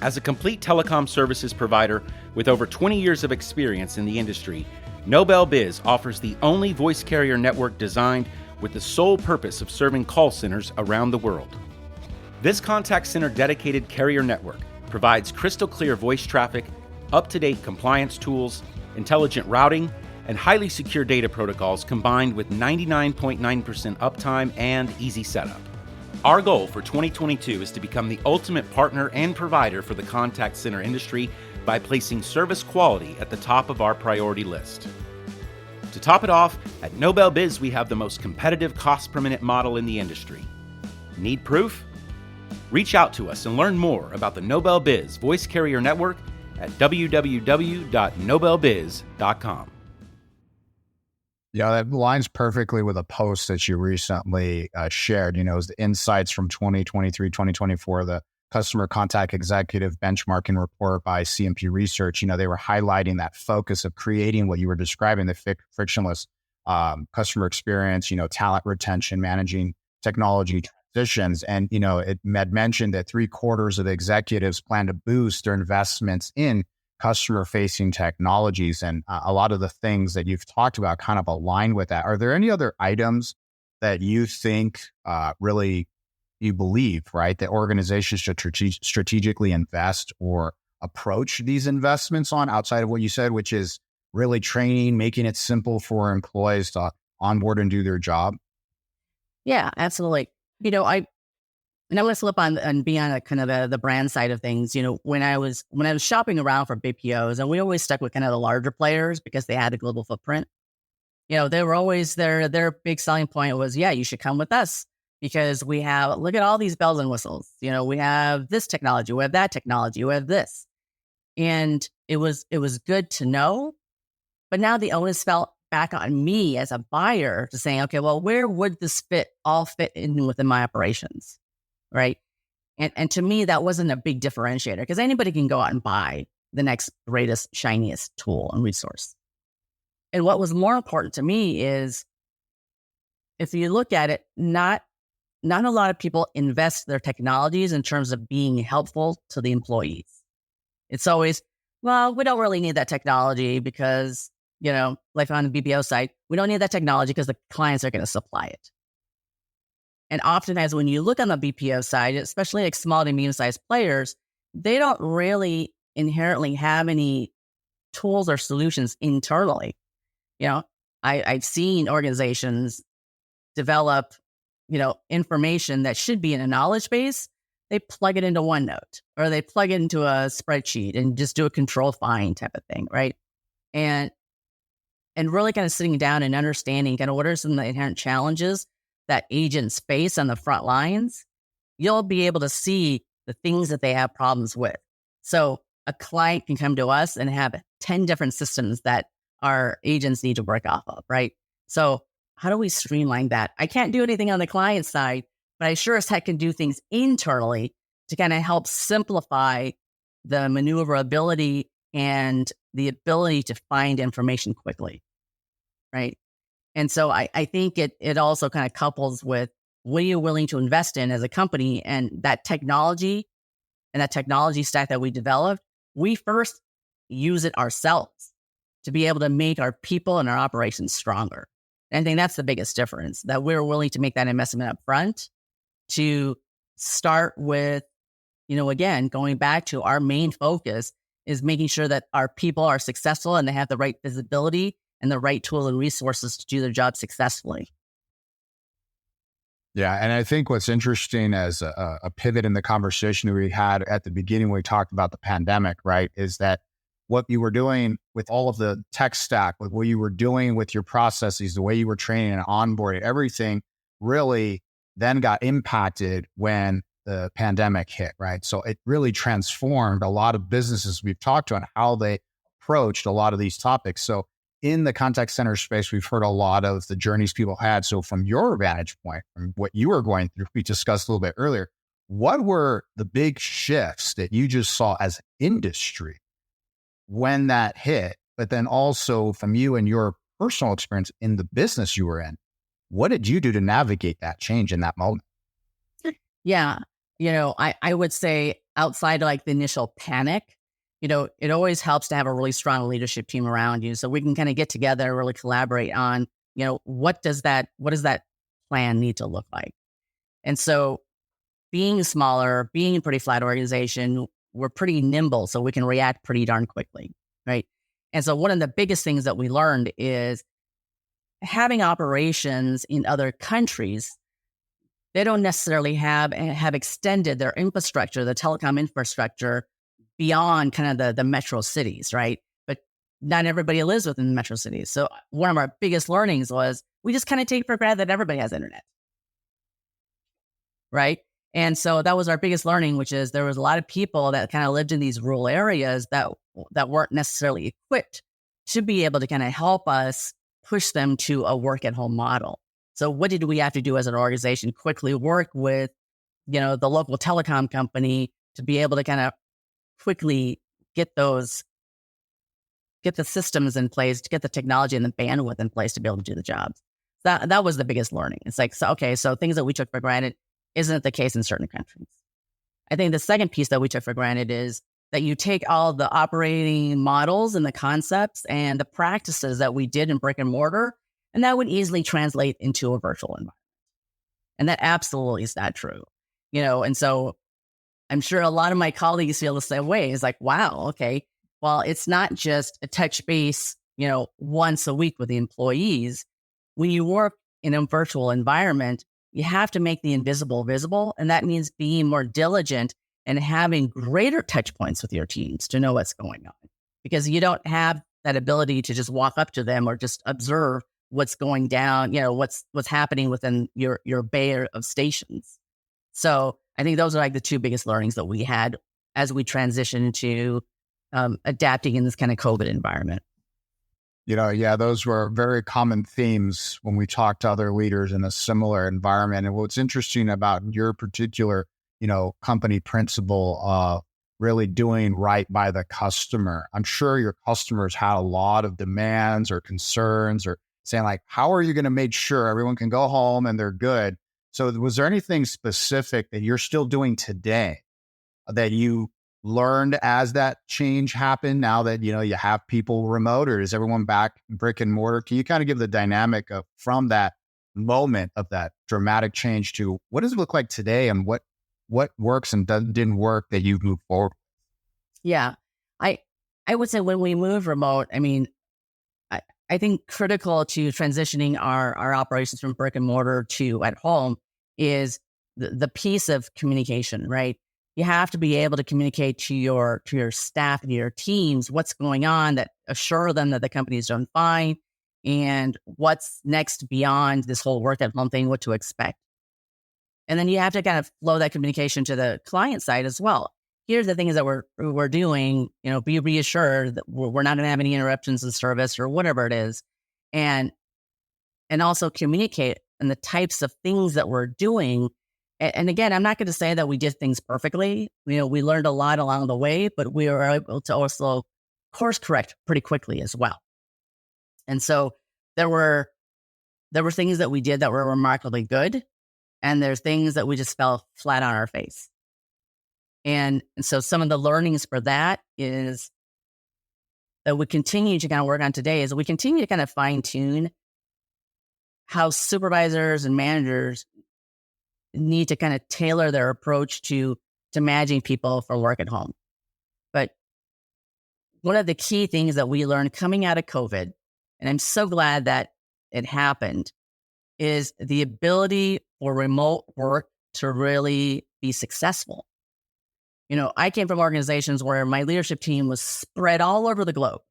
As a complete telecom services provider with over 20 years of experience in the industry, Nobel Biz offers the only voice carrier network designed with the sole purpose of serving call centers around the world. This contact center dedicated carrier network provides crystal clear voice traffic, up-to-date compliance tools, intelligent routing, and highly secure data protocols combined with 99.9% uptime and easy setup. Our goal for 2022 is to become the ultimate partner and provider for the contact center industry by placing service quality at the top of our priority list. To top it off, at Nobel Biz, we have the most competitive cost per minute model in the industry. Need proof? Reach out to us and learn more about the Nobel Biz Voice Carrier Network at www.nobelbiz.com. Yeah, that aligns perfectly with a post that you recently shared. It was the insights from 2023, 2024, the Customer Contact Executive Benchmarking Report by CMP Research. They were highlighting that focus of creating what you were describing, the frictionless customer experience, talent retention, managing technology transitions. And, it had mentioned that 3/4 of the executives plan to boost their investments in customer-facing technologies. And a lot of the things that you've talked about kind of align with that. Are there any other items that you think really you believe, right, that organizations should strategically invest or approach these investments on outside of what you said, which is really training, making it simple for employees to onboard and do their job? Yeah, absolutely. And I'm going to slip on and be on a kind of the brand side of things. When I was shopping around for BPOs, and we always stuck with kind of the larger players because they had a global footprint. They were always their big selling point was, yeah, you should come with us because look at all these bells and whistles. We have this technology, we have that technology, we have this. And it was good to know, but now the onus fell back on me as a buyer to saying, okay, well, where would this all fit in within my operations? Right. And to me, that wasn't a big differentiator because anybody can go out and buy the next greatest, shiniest tool and resource. And what was more important to me is if you look at it, not a lot of people invest their technologies in terms of being helpful to the employees. It's always, well, we don't really need that technology because, like on the BPO side, we don't need that technology because the clients are going to supply it. And oftentimes when you look on the BPO side, especially like small to medium-sized players, they don't really inherently have any tools or solutions internally. I've seen organizations develop, information that should be in a knowledge base. They plug it into OneNote or they plug it into a spreadsheet and just do a control find type of thing, right? And really kind of sitting down and understanding kind of what are some of the inherent challenges that agents face on the front lines, you'll be able to see the things that they have problems with. So a client can come to us and have 10 different systems that our agents need to work off of, right? So how do we streamline that? I can't do anything on the client side, but I sure as heck can do things internally to kind of help simplify the maneuverability and the ability to find information quickly, right? And so I think it also kind of couples with what are you willing to invest in as a company, and that technology stack that we developed, we first use it ourselves to be able to make our people and our operations stronger. And I think that's the biggest difference, that we're willing to make that investment up front to start with, again, going back to our main focus is making sure that our people are successful and they have the right visibility and the right tools and resources to do their job successfully. Yeah. And I think what's interesting as a pivot in the conversation that we had at the beginning when we talked about the pandemic, right, is that what you were doing with all of the tech stack, with what you were doing with your processes, the way you were training and onboarding, everything really then got impacted when the pandemic hit, right? So it really transformed a lot of businesses we've talked to on how they approached a lot of these topics. So in the contact center space, we've heard a lot of the journeys people had. So from your vantage point, from what you were going through, we discussed a little bit earlier, what were the big shifts that you just saw as industry when that hit? But then also from you and your personal experience in the business you were in, what did you do to navigate that change in that moment? Yeah. I would say outside of like the initial panic, it always helps to have a really strong leadership team around you. So we can kind of get together and really collaborate on, what does that plan need to look like? And so being smaller, being a pretty flat organization, we're pretty nimble, so we can react pretty darn quickly, right? And so one of the biggest things that we learned is having operations in other countries. They don't necessarily have extended their infrastructure, the telecom infrastructure, beyond kind of the metro cities, right? But not everybody lives within the metro cities. So one of our biggest learnings was we just kind of take for granted that everybody has internet, right? And so that was our biggest learning, which is there was a lot of people that kind of lived in these rural areas that weren't necessarily equipped to be able to kind of help us push them to a work-at-home model. So what did we have to do as an organization? Quickly work with, the local telecom company to be able to kind of quickly get the systems in place, to get the technology and the bandwidth in place to be able to do the jobs. That was the biggest learning. It's like, so things that we took for granted isn't the case in certain countries. I think the second piece that we took for granted is that you take all the operating models and the concepts and the practices that we did in brick and mortar, and that would easily translate into a virtual environment. And that absolutely is not true. And so I'm sure a lot of my colleagues feel the same way. It's like, wow, okay, well, it's not just a touch base, once a week with the employees. When you work in a virtual environment, you have to make the invisible visible. And that means being more diligent and having greater touch points with your teams to know what's going on. Because you don't have that ability to just walk up to them or just observe what's going down, what's happening within your bay of stations. So I think those are like the two biggest learnings that we had as we transition to adapting in this kind of COVID environment. Those were very common themes when we talked to other leaders in a similar environment. And what's interesting about your particular, company principle of really doing right by the customer, I'm sure your customers had a lot of demands or concerns or saying like, how are you going to make sure everyone can go home and they're good? So was there anything specific that you're still doing today that you learned as that change happened now that, you have people remote, or is everyone back brick and mortar? Can you kind of give the dynamic of from that moment of that dramatic change to what does it look like today and what works and didn't work that you've moved forward? Yeah, I would say when we moved remote, I think critical to transitioning our operations from brick and mortar to at home is the piece of communication, right? You have to be able to communicate to your staff and your teams what's going on, that assure them that the company's doing fine and what's next beyond this whole work at home thing, what to expect. And then you have to kind of flow that communication to the client side as well. Here's the things that we're doing, be reassured that we're not going to have any interruptions in service or whatever it is. And also communicate and the types of things that we're doing. And again, I'm not going to say that we did things perfectly. We learned a lot along the way, but we were able to also course correct pretty quickly as well. And so there were things that we did that were remarkably good. And there's things that we just fell flat on our face. And so some of the learnings for that is that we continue to kind of work on today is we continue to kind of fine tune how supervisors and managers need to kind of tailor their approach to managing people for work at home. But one of the key things that we learned coming out of COVID, and I'm so glad that it happened, is the ability for remote work to really be successful. I came from organizations where my leadership team was spread all over the globe.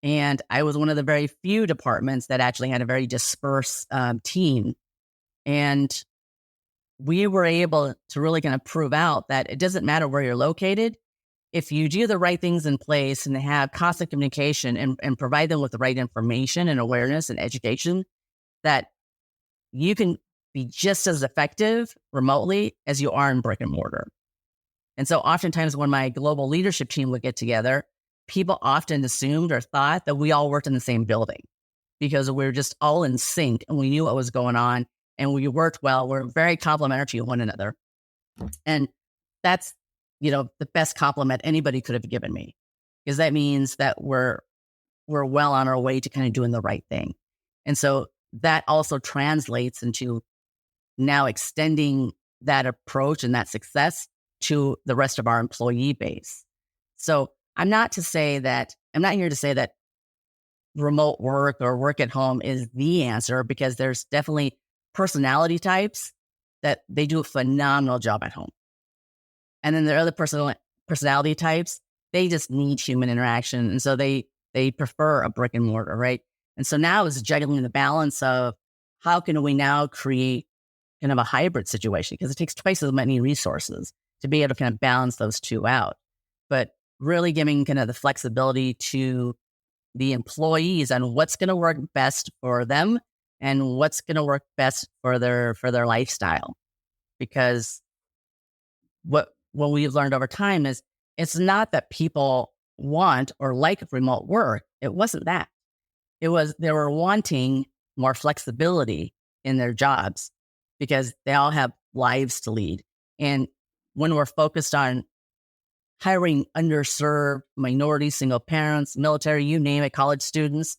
And I was one of the very few departments that actually had a very dispersed team. And we were able to really kind of prove out that it doesn't matter where you're located. If you do the right things in place and have constant communication and provide them with the right information and awareness and education, that you can be just as effective remotely as you are in brick and mortar. And so oftentimes when my global leadership team would get together, people often assumed or thought that we all worked in the same building because we were just all in sync and we knew what was going on and we worked well. We're very complementary to one another. And that's, the best compliment anybody could have given me, because that means that we're well on our way to kind of doing the right thing. And so that also translates into now extending that approach and that success to the rest of our employee base. So I'm not to say that I'm not here to say that remote work or work at home is the answer, because there's definitely personality types that they do a phenomenal job at home. And then there are other personality types, they just need human interaction. And so they prefer a brick and mortar, right? And so now it's juggling the balance of how can we now create kind of a hybrid situation, because it takes twice as many resources to be able to kind of balance those two out. But really giving kind of the flexibility to the employees on what's going to work best for them and what's going to work best for their lifestyle. Because what we've learned over time is it's not that people want or like remote work. It wasn't that. It was they were wanting more flexibility in their jobs because they all have lives to lead. And when we're focused on hiring underserved minorities, single parents, military, you name it, college students,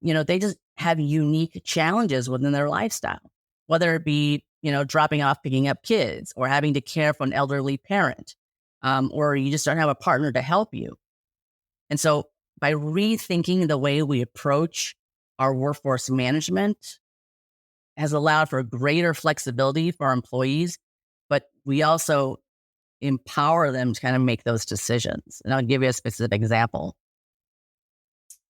they just have unique challenges within their lifestyle, whether it be, dropping off, picking up kids, or having to care for an elderly parent, or you just don't have a partner to help you. And so by rethinking the way we approach our workforce management has allowed for greater flexibility for our employees, but we also empower them to kind of make those decisions. And I'll give you a specific example.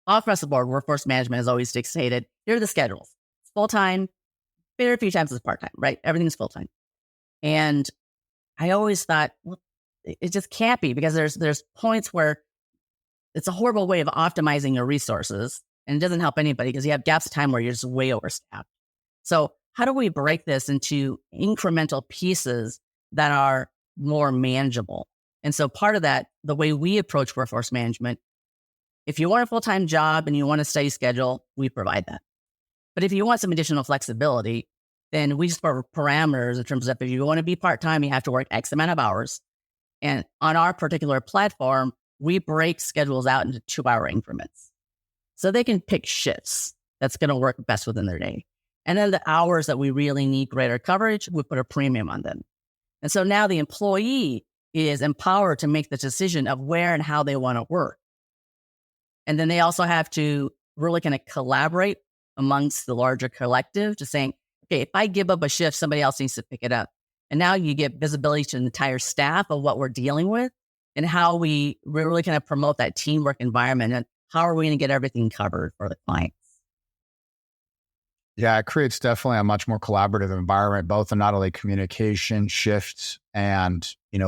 All across the board, workforce management has always dictated, here are the schedules. It's full-time, very few times it's part-time, right? Everything's full-time. And I always thought, well, it just can't be, because there's points where it's a horrible way of optimizing your resources, and it doesn't help anybody because you have gaps of time where you're just way overstaffed. So how do we break this into incremental pieces that are more manageable? And so part of that, the way we approach workforce management, if you want a full-time job and you want a steady schedule, we provide that. But if you want some additional flexibility, then we just put parameters in terms of, if you want to be part-time, you have to work X amount of hours. And on our particular platform, we break schedules out into 2-hour increments. So they can pick shifts that's going to work best within their day. And then the hours that we really need greater coverage, we put a premium on them. And so now the employee is empowered to make the decision of where and how they want to work. And then they also have to really kind of collaborate amongst the larger collective to saying, okay, if I give up a shift, somebody else needs to pick it up. And now you get visibility to the entire staff of what we're dealing with and how we really kind of promote that teamwork environment, and how are we going to get everything covered for the clients. Yeah, it creates definitely a much more collaborative environment, both in not only communication shifts and,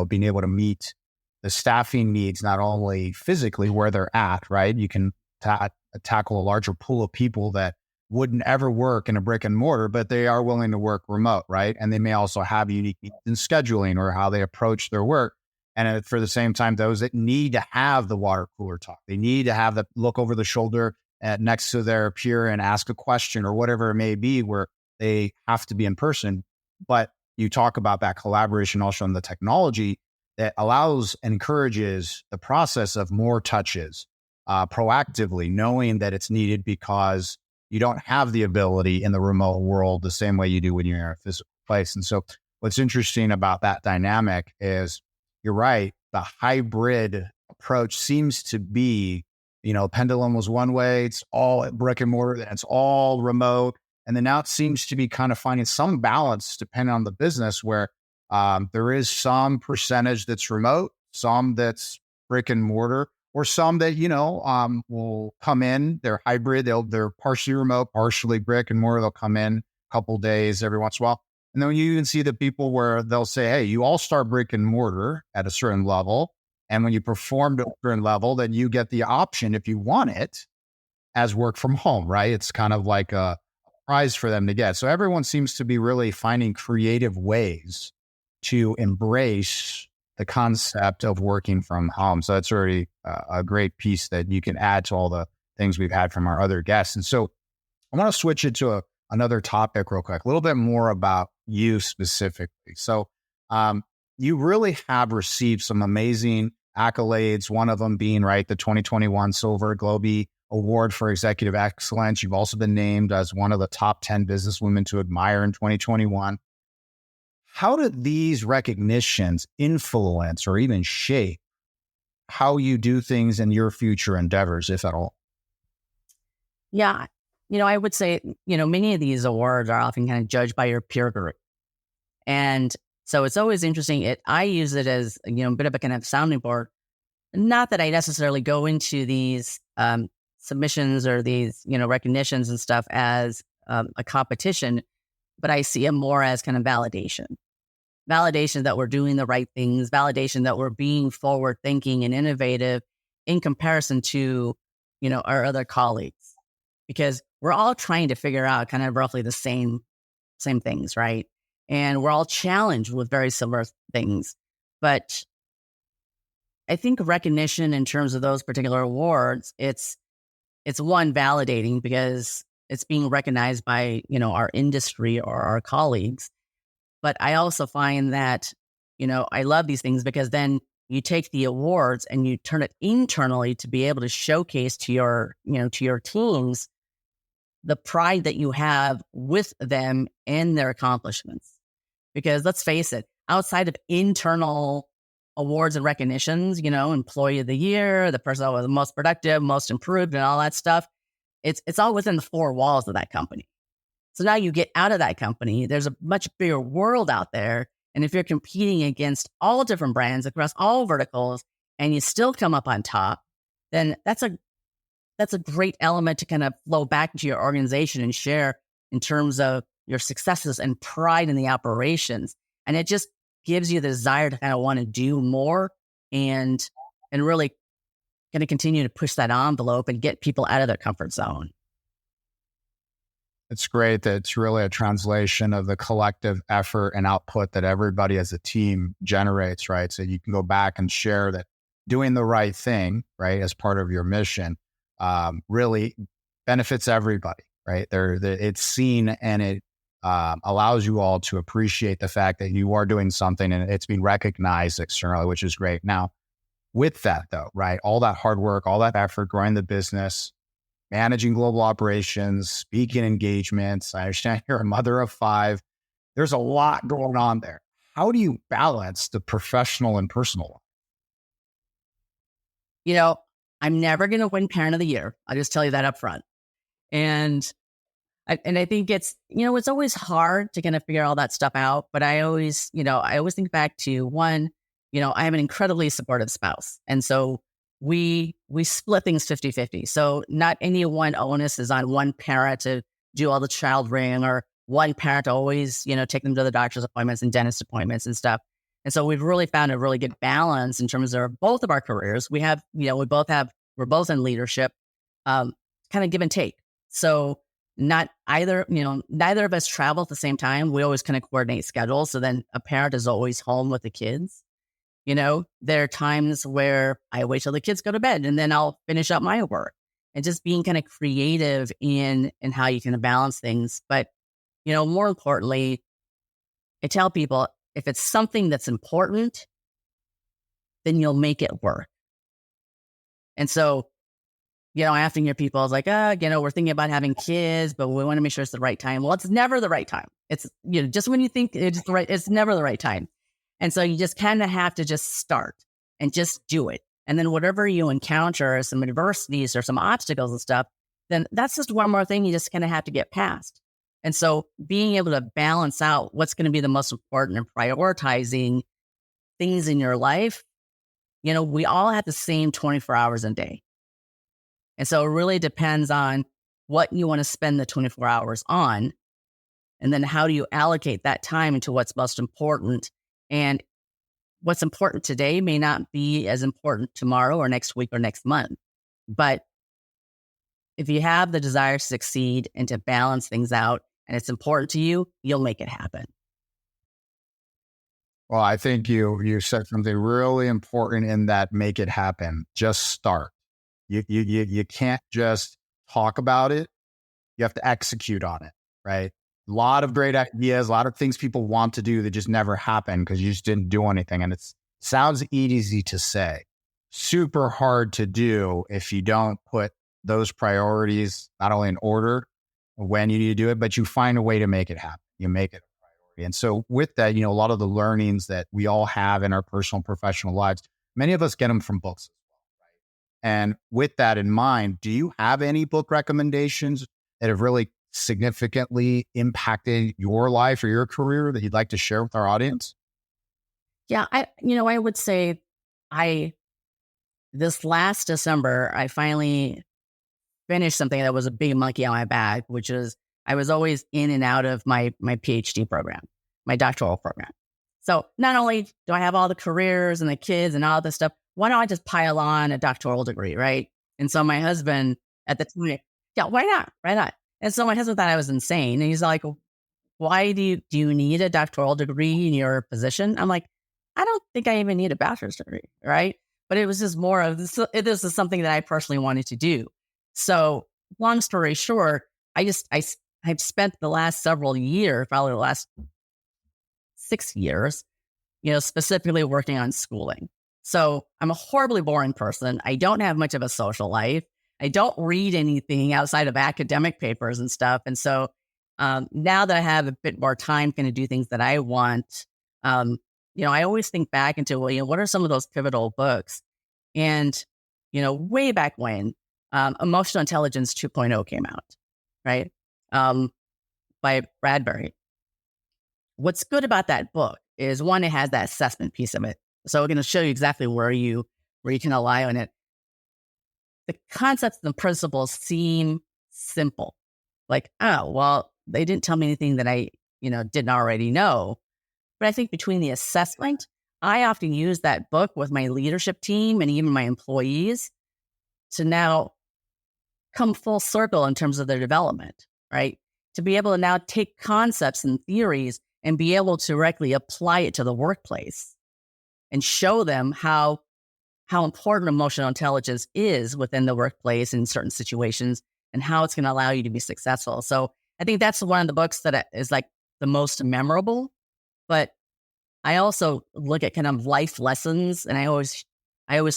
being able to meet the staffing needs, not only physically where they're at, right? You can tackle a larger pool of people that wouldn't ever work in a brick and mortar, but they are willing to work remote, right? And they may also have unique needs in scheduling or how they approach their work. And for the same time, those that need to have the water cooler talk, they need to have the look over the shoulder next to their peer and ask a question or whatever it may be, where they have to be in person. But you talk about that collaboration also in the technology that allows and encourages the process of more touches proactively, knowing that it's needed because you don't have the ability in the remote world the same way you do when you're in a physical place. And so what's interesting about that dynamic is, you're right, the hybrid approach seems to be, pendulum was one way, it's all brick and mortar, then it's all remote. And then now it seems to be kind of finding some balance depending on the business, where there is some percentage that's remote, some that's brick and mortar, or some that, will come in, they're hybrid, they're partially remote, partially brick and mortar, they'll come in a couple days every once in a while. And then you even see the people where they'll say, hey, you all start brick and mortar at a certain level. And when you perform to a certain level, then you get the option, if you want it, as work from home, right? It's kind of like a prize for them to get. So everyone seems to be really finding creative ways to embrace the concept of working from home. So that's already a great piece that you can add to all the things we've had from our other guests. And so I want to switch it to another topic real quick, a little bit more about you specifically. So you really have received some amazing accolades, one of them being, right, the 2021 Silver Globee Award for Executive Excellence. You've also been named as one of the top 10 businesswomen to admire in 2021. How did these recognitions influence or even shape how you do things in your future endeavors, if at all? Yeah. I would say, many of these awards are often kind of judged by your peer group. And so it's always interesting. I use it as, a bit of a kind of sounding board. Not that I necessarily go into these submissions or these, recognitions and stuff as a competition, but I see it more as kind of validation that we're doing the right things, validation that we're being forward thinking and innovative in comparison to, our other colleagues, because we're all trying to figure out kind of roughly the same things, right? And we're all challenged with very similar things. But I think recognition in terms of those particular awards, it's one, validating because it's being recognized by, our industry or our colleagues. But I also find that, I love these things because then you take the awards and you turn it internally to be able to showcase to your teams the pride that you have with them and their accomplishments. Because let's face it, outside of internal awards and recognitions, employee of the year, the person that was the most productive, most improved, and all that stuff, it's all within the four walls of that company. So now you get out of that company, there's a much bigger world out there. And if you're competing against all different brands across all verticals and you still come up on top, then that's a great element to kind of flow back into your organization and share in terms of your successes and pride in the operations. And it just gives you the desire to kind of want to do more and really kind of continue to push that envelope and get people out of their comfort zone. It's great that it's really a translation of the collective effort and output that everybody as a team generates, right? So you can go back and share that doing the right thing, right, as part of your mission, really benefits everybody, right? It's seen and it allows you all to appreciate the fact that you are doing something and it's being recognized externally, which is great. Now, with that though, right, all that hard work, all that effort, growing the business, managing global operations, speaking engagements. I understand you're a mother of 5. There's a lot going on there. How do you balance the professional and personal life? I'm never going to win Parent of the Year. I'll just tell you that up front. And I think it's always hard to kind of figure all that stuff out. But I always think back to one, I have an incredibly supportive spouse. And so we split things 50-50. So not any one onus is on one parent to do all the child rearing or one parent to always, take them to the doctor's appointments and dentist appointments and stuff. And so we've really found a really good balance in terms of both of our careers. We have, we're both in leadership, kind of give and take. So not either, neither of us travel at the same time. We always kind of coordinate schedules. So then a parent is always home with the kids. There are times where I wait till the kids go to bed and then I'll finish up my work, and just being kind of creative in how you can balance things. But, more importantly, I tell people if it's something that's important, then you'll make it work. And so, I often hear people like, we're thinking about having kids, but we want to make sure it's the right time. Well, it's never the right time. It's, just when you think it's the right, it's never the right time. And so you just kind of have to just start and just do it. And then whatever you encounter, some adversities or some obstacles and stuff, then that's just one more thing you just kind of have to get past. And so being able to balance out what's going to be the most important and prioritizing things in your life, we all have the same 24 hours a day. And so it really depends on what you want to spend the 24 hours on. And then how do you allocate that time into what's most important? And what's important today may not be as important tomorrow or next week or next month. But if you have the desire to succeed and to balance things out and it's important to you, you'll make it happen. Well, I think you said something really important in that make it happen. Just start. You can't just talk about it. You have to execute on it, right? A lot of great ideas, a lot of things people want to do that just never happen because you just didn't do anything. And it sounds easy to say, super hard to do if you don't put those priorities not only in order when you need to do it, but you find a way to make it happen. You make it a priority. And so with that, a lot of the learnings that we all have in our personal and professional lives, many of us get them from books. And with that in mind, do you have any book recommendations that have really significantly impacted your life or your career that you'd like to share with our audience? Yeah, I would say this last December, I finally finished something that was a big monkey on my back, which is I was always in and out of my PhD program, my doctoral program. So not only do I have all the careers and the kids and all this stuff, why don't I just pile on a doctoral degree, right? And so my husband at the time, yeah, why not? Why not? And so my husband thought I was insane. And he's like, why do you need a doctoral degree in your position? I'm like, I don't think I even need a bachelor's degree, right? But it was just more of this is something that I personally wanted to do. So long story short, I've spent the last several years, probably the last 6 years, specifically working on schooling. So I'm a horribly boring person. I don't have much of a social life. I don't read anything outside of academic papers and stuff. And so now that I have a bit more time kind of do things that I want, I always think back into, what are some of those pivotal books? And, way back when Emotional Intelligence 2.0 came out, right? By Bradbury. What's good about that book is, one, it has that assessment piece of it. So we're going to show you exactly where you can rely on it. The concepts and the principles seem simple. Like, oh, well, they didn't tell me anything that I, didn't already know. But I think between the assessment, I often use that book with my leadership team and even my employees to now come full circle in terms of their development, right? To be able to now take concepts and theories and be able to directly apply it to the workplace and show them how important emotional intelligence is within the workplace in certain situations and how it's going to allow you to be successful. So I think that's one of the books that is like the most memorable, but I also look at kind of life lessons, and I always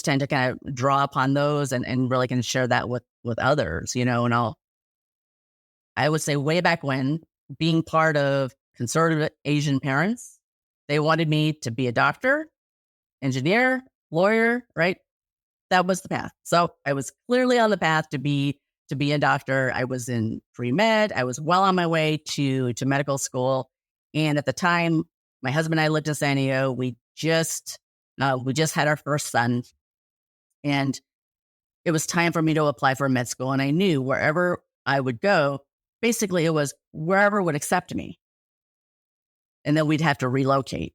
tend to kind of draw upon those and really kind of share that with others, and I would say way back when, being part of conservative Asian parents, they wanted me to be a doctor, engineer, lawyer, right? That was the path. So I was clearly on the path to be a doctor. I was in pre-med. I was well on my way to medical school. And at the time, my husband and I lived in San Diego. We just had our first son. And it was time for me to apply for med school. And I knew wherever I would go, basically it was wherever would accept me. And then we'd have to relocate.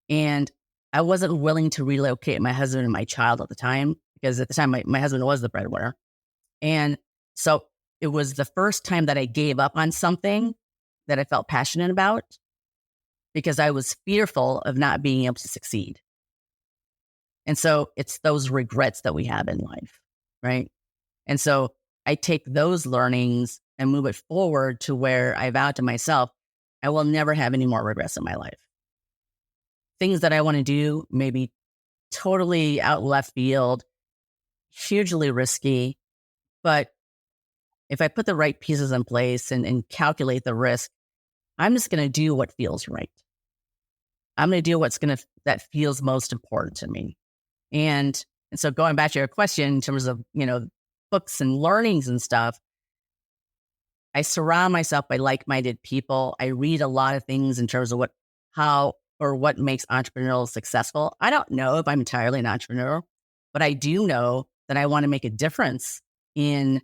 And I wasn't willing to relocate my husband and my child at the time, because at the time my husband was the breadwinner. And so it was the first time that I gave up on something that I felt passionate about, because I was fearful of not being able to succeed. And so it's those regrets that we have in life, right? And so I take those learnings and move it forward to where I vowed to myself, I will never have any more regrets in my life. Things that I want to do may be totally out left field, hugely risky, but if I put the right pieces in place and calculate the risk, I'm just going to do what feels right. I'm going to do that feels most important to me. And so going back to your question in terms of, books and learnings and stuff, I surround myself by like-minded people. I read a lot of things in terms of what makes entrepreneurs successful. I don't know if I'm entirely an entrepreneur, but I do know that I want to make a difference in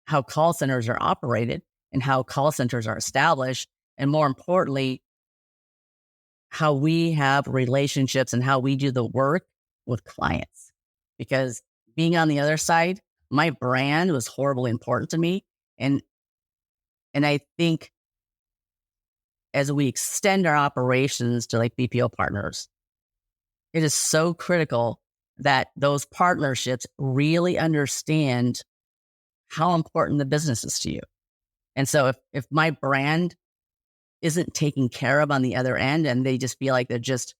how call centers are operated and how call centers are established. And more importantly, how we have relationships and how we do the work with clients. Because being on the other side, my brand was horribly important to me. And I think as we extend our operations to like BPO partners, it is so critical that those partnerships really understand how important the business is to you. And so if my brand isn't taken care of on the other end and they just feel like they're just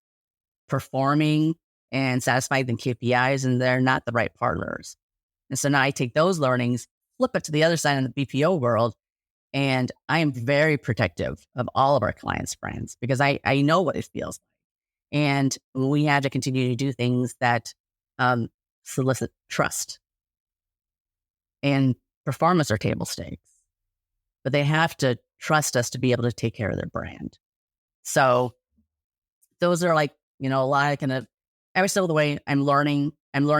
performing and satisfied in KPIs and they're not the right partners. And so now I take those learnings, flip it to the other side of the BPO world, and I am very protective of all of our clients' brands because I know what it feels like. And we had to continue to do things that solicit trust. And performance are table stakes, but they have to trust us to be able to take care of their brand. So those are like, a lot of kind of every single way I'm learning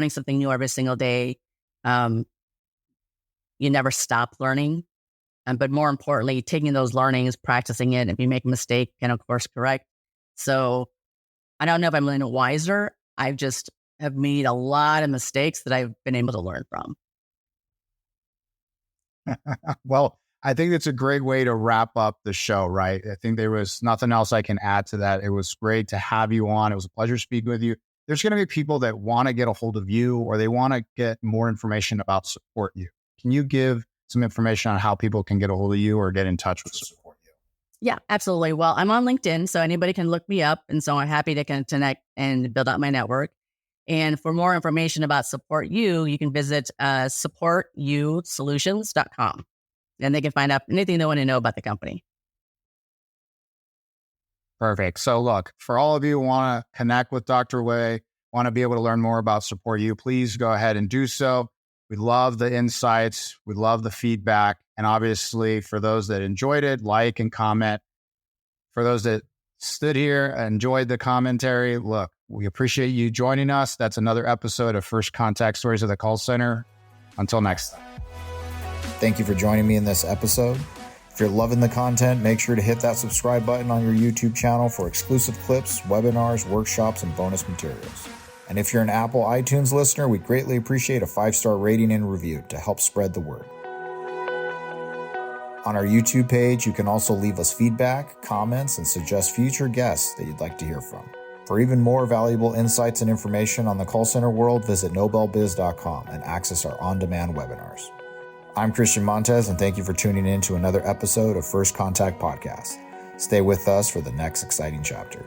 something new every single day. You never stop learning. But more importantly, taking those learnings, practicing it. If you make a mistake, can of course correct. So I don't know if I'm any wiser. I just have made a lot of mistakes that I've been able to learn from. Well, I think it's a great way to wrap up the show, right? I think there was nothing else I can add to that. It was great to have you on. It was a pleasure speaking with you. There's going to be people that want to get a hold of you or they want to get more information about Support You. Can you give some information on how people can get a hold of you or get in touch with Support You? Yeah, absolutely. Well, I'm on LinkedIn, so anybody can look me up. And so I'm happy to connect and build out my network. And for more information about Support You, you can visit supportyouSolutions.com. And they can find out anything they want to know about the company. Perfect. So look, for all of you who want to connect with Dr. Hui, want to be able to learn more about Support You, please go ahead and do so. We love the insights. We love the feedback. And obviously, for those that enjoyed it, like and comment. For those that stood here and enjoyed the commentary, look, we appreciate you joining us. That's another episode of First Contact Stories of the Call Center. Until next time. Thank you for joining me in this episode. If you're loving the content, make sure to hit that subscribe button on your YouTube channel for exclusive clips, webinars, workshops, and bonus materials. And if you're an Apple iTunes listener, we'd greatly appreciate a 5-star rating and review to help spread the word. On our YouTube page, you can also leave us feedback, comments, and suggest future guests that you'd like to hear from. For even more valuable insights and information on the call center world, visit nobelbiz.com and access our on-demand webinars. I'm Christian Montez, and thank you for tuning in to another episode of First Contact Podcast. Stay with us for the next exciting chapter.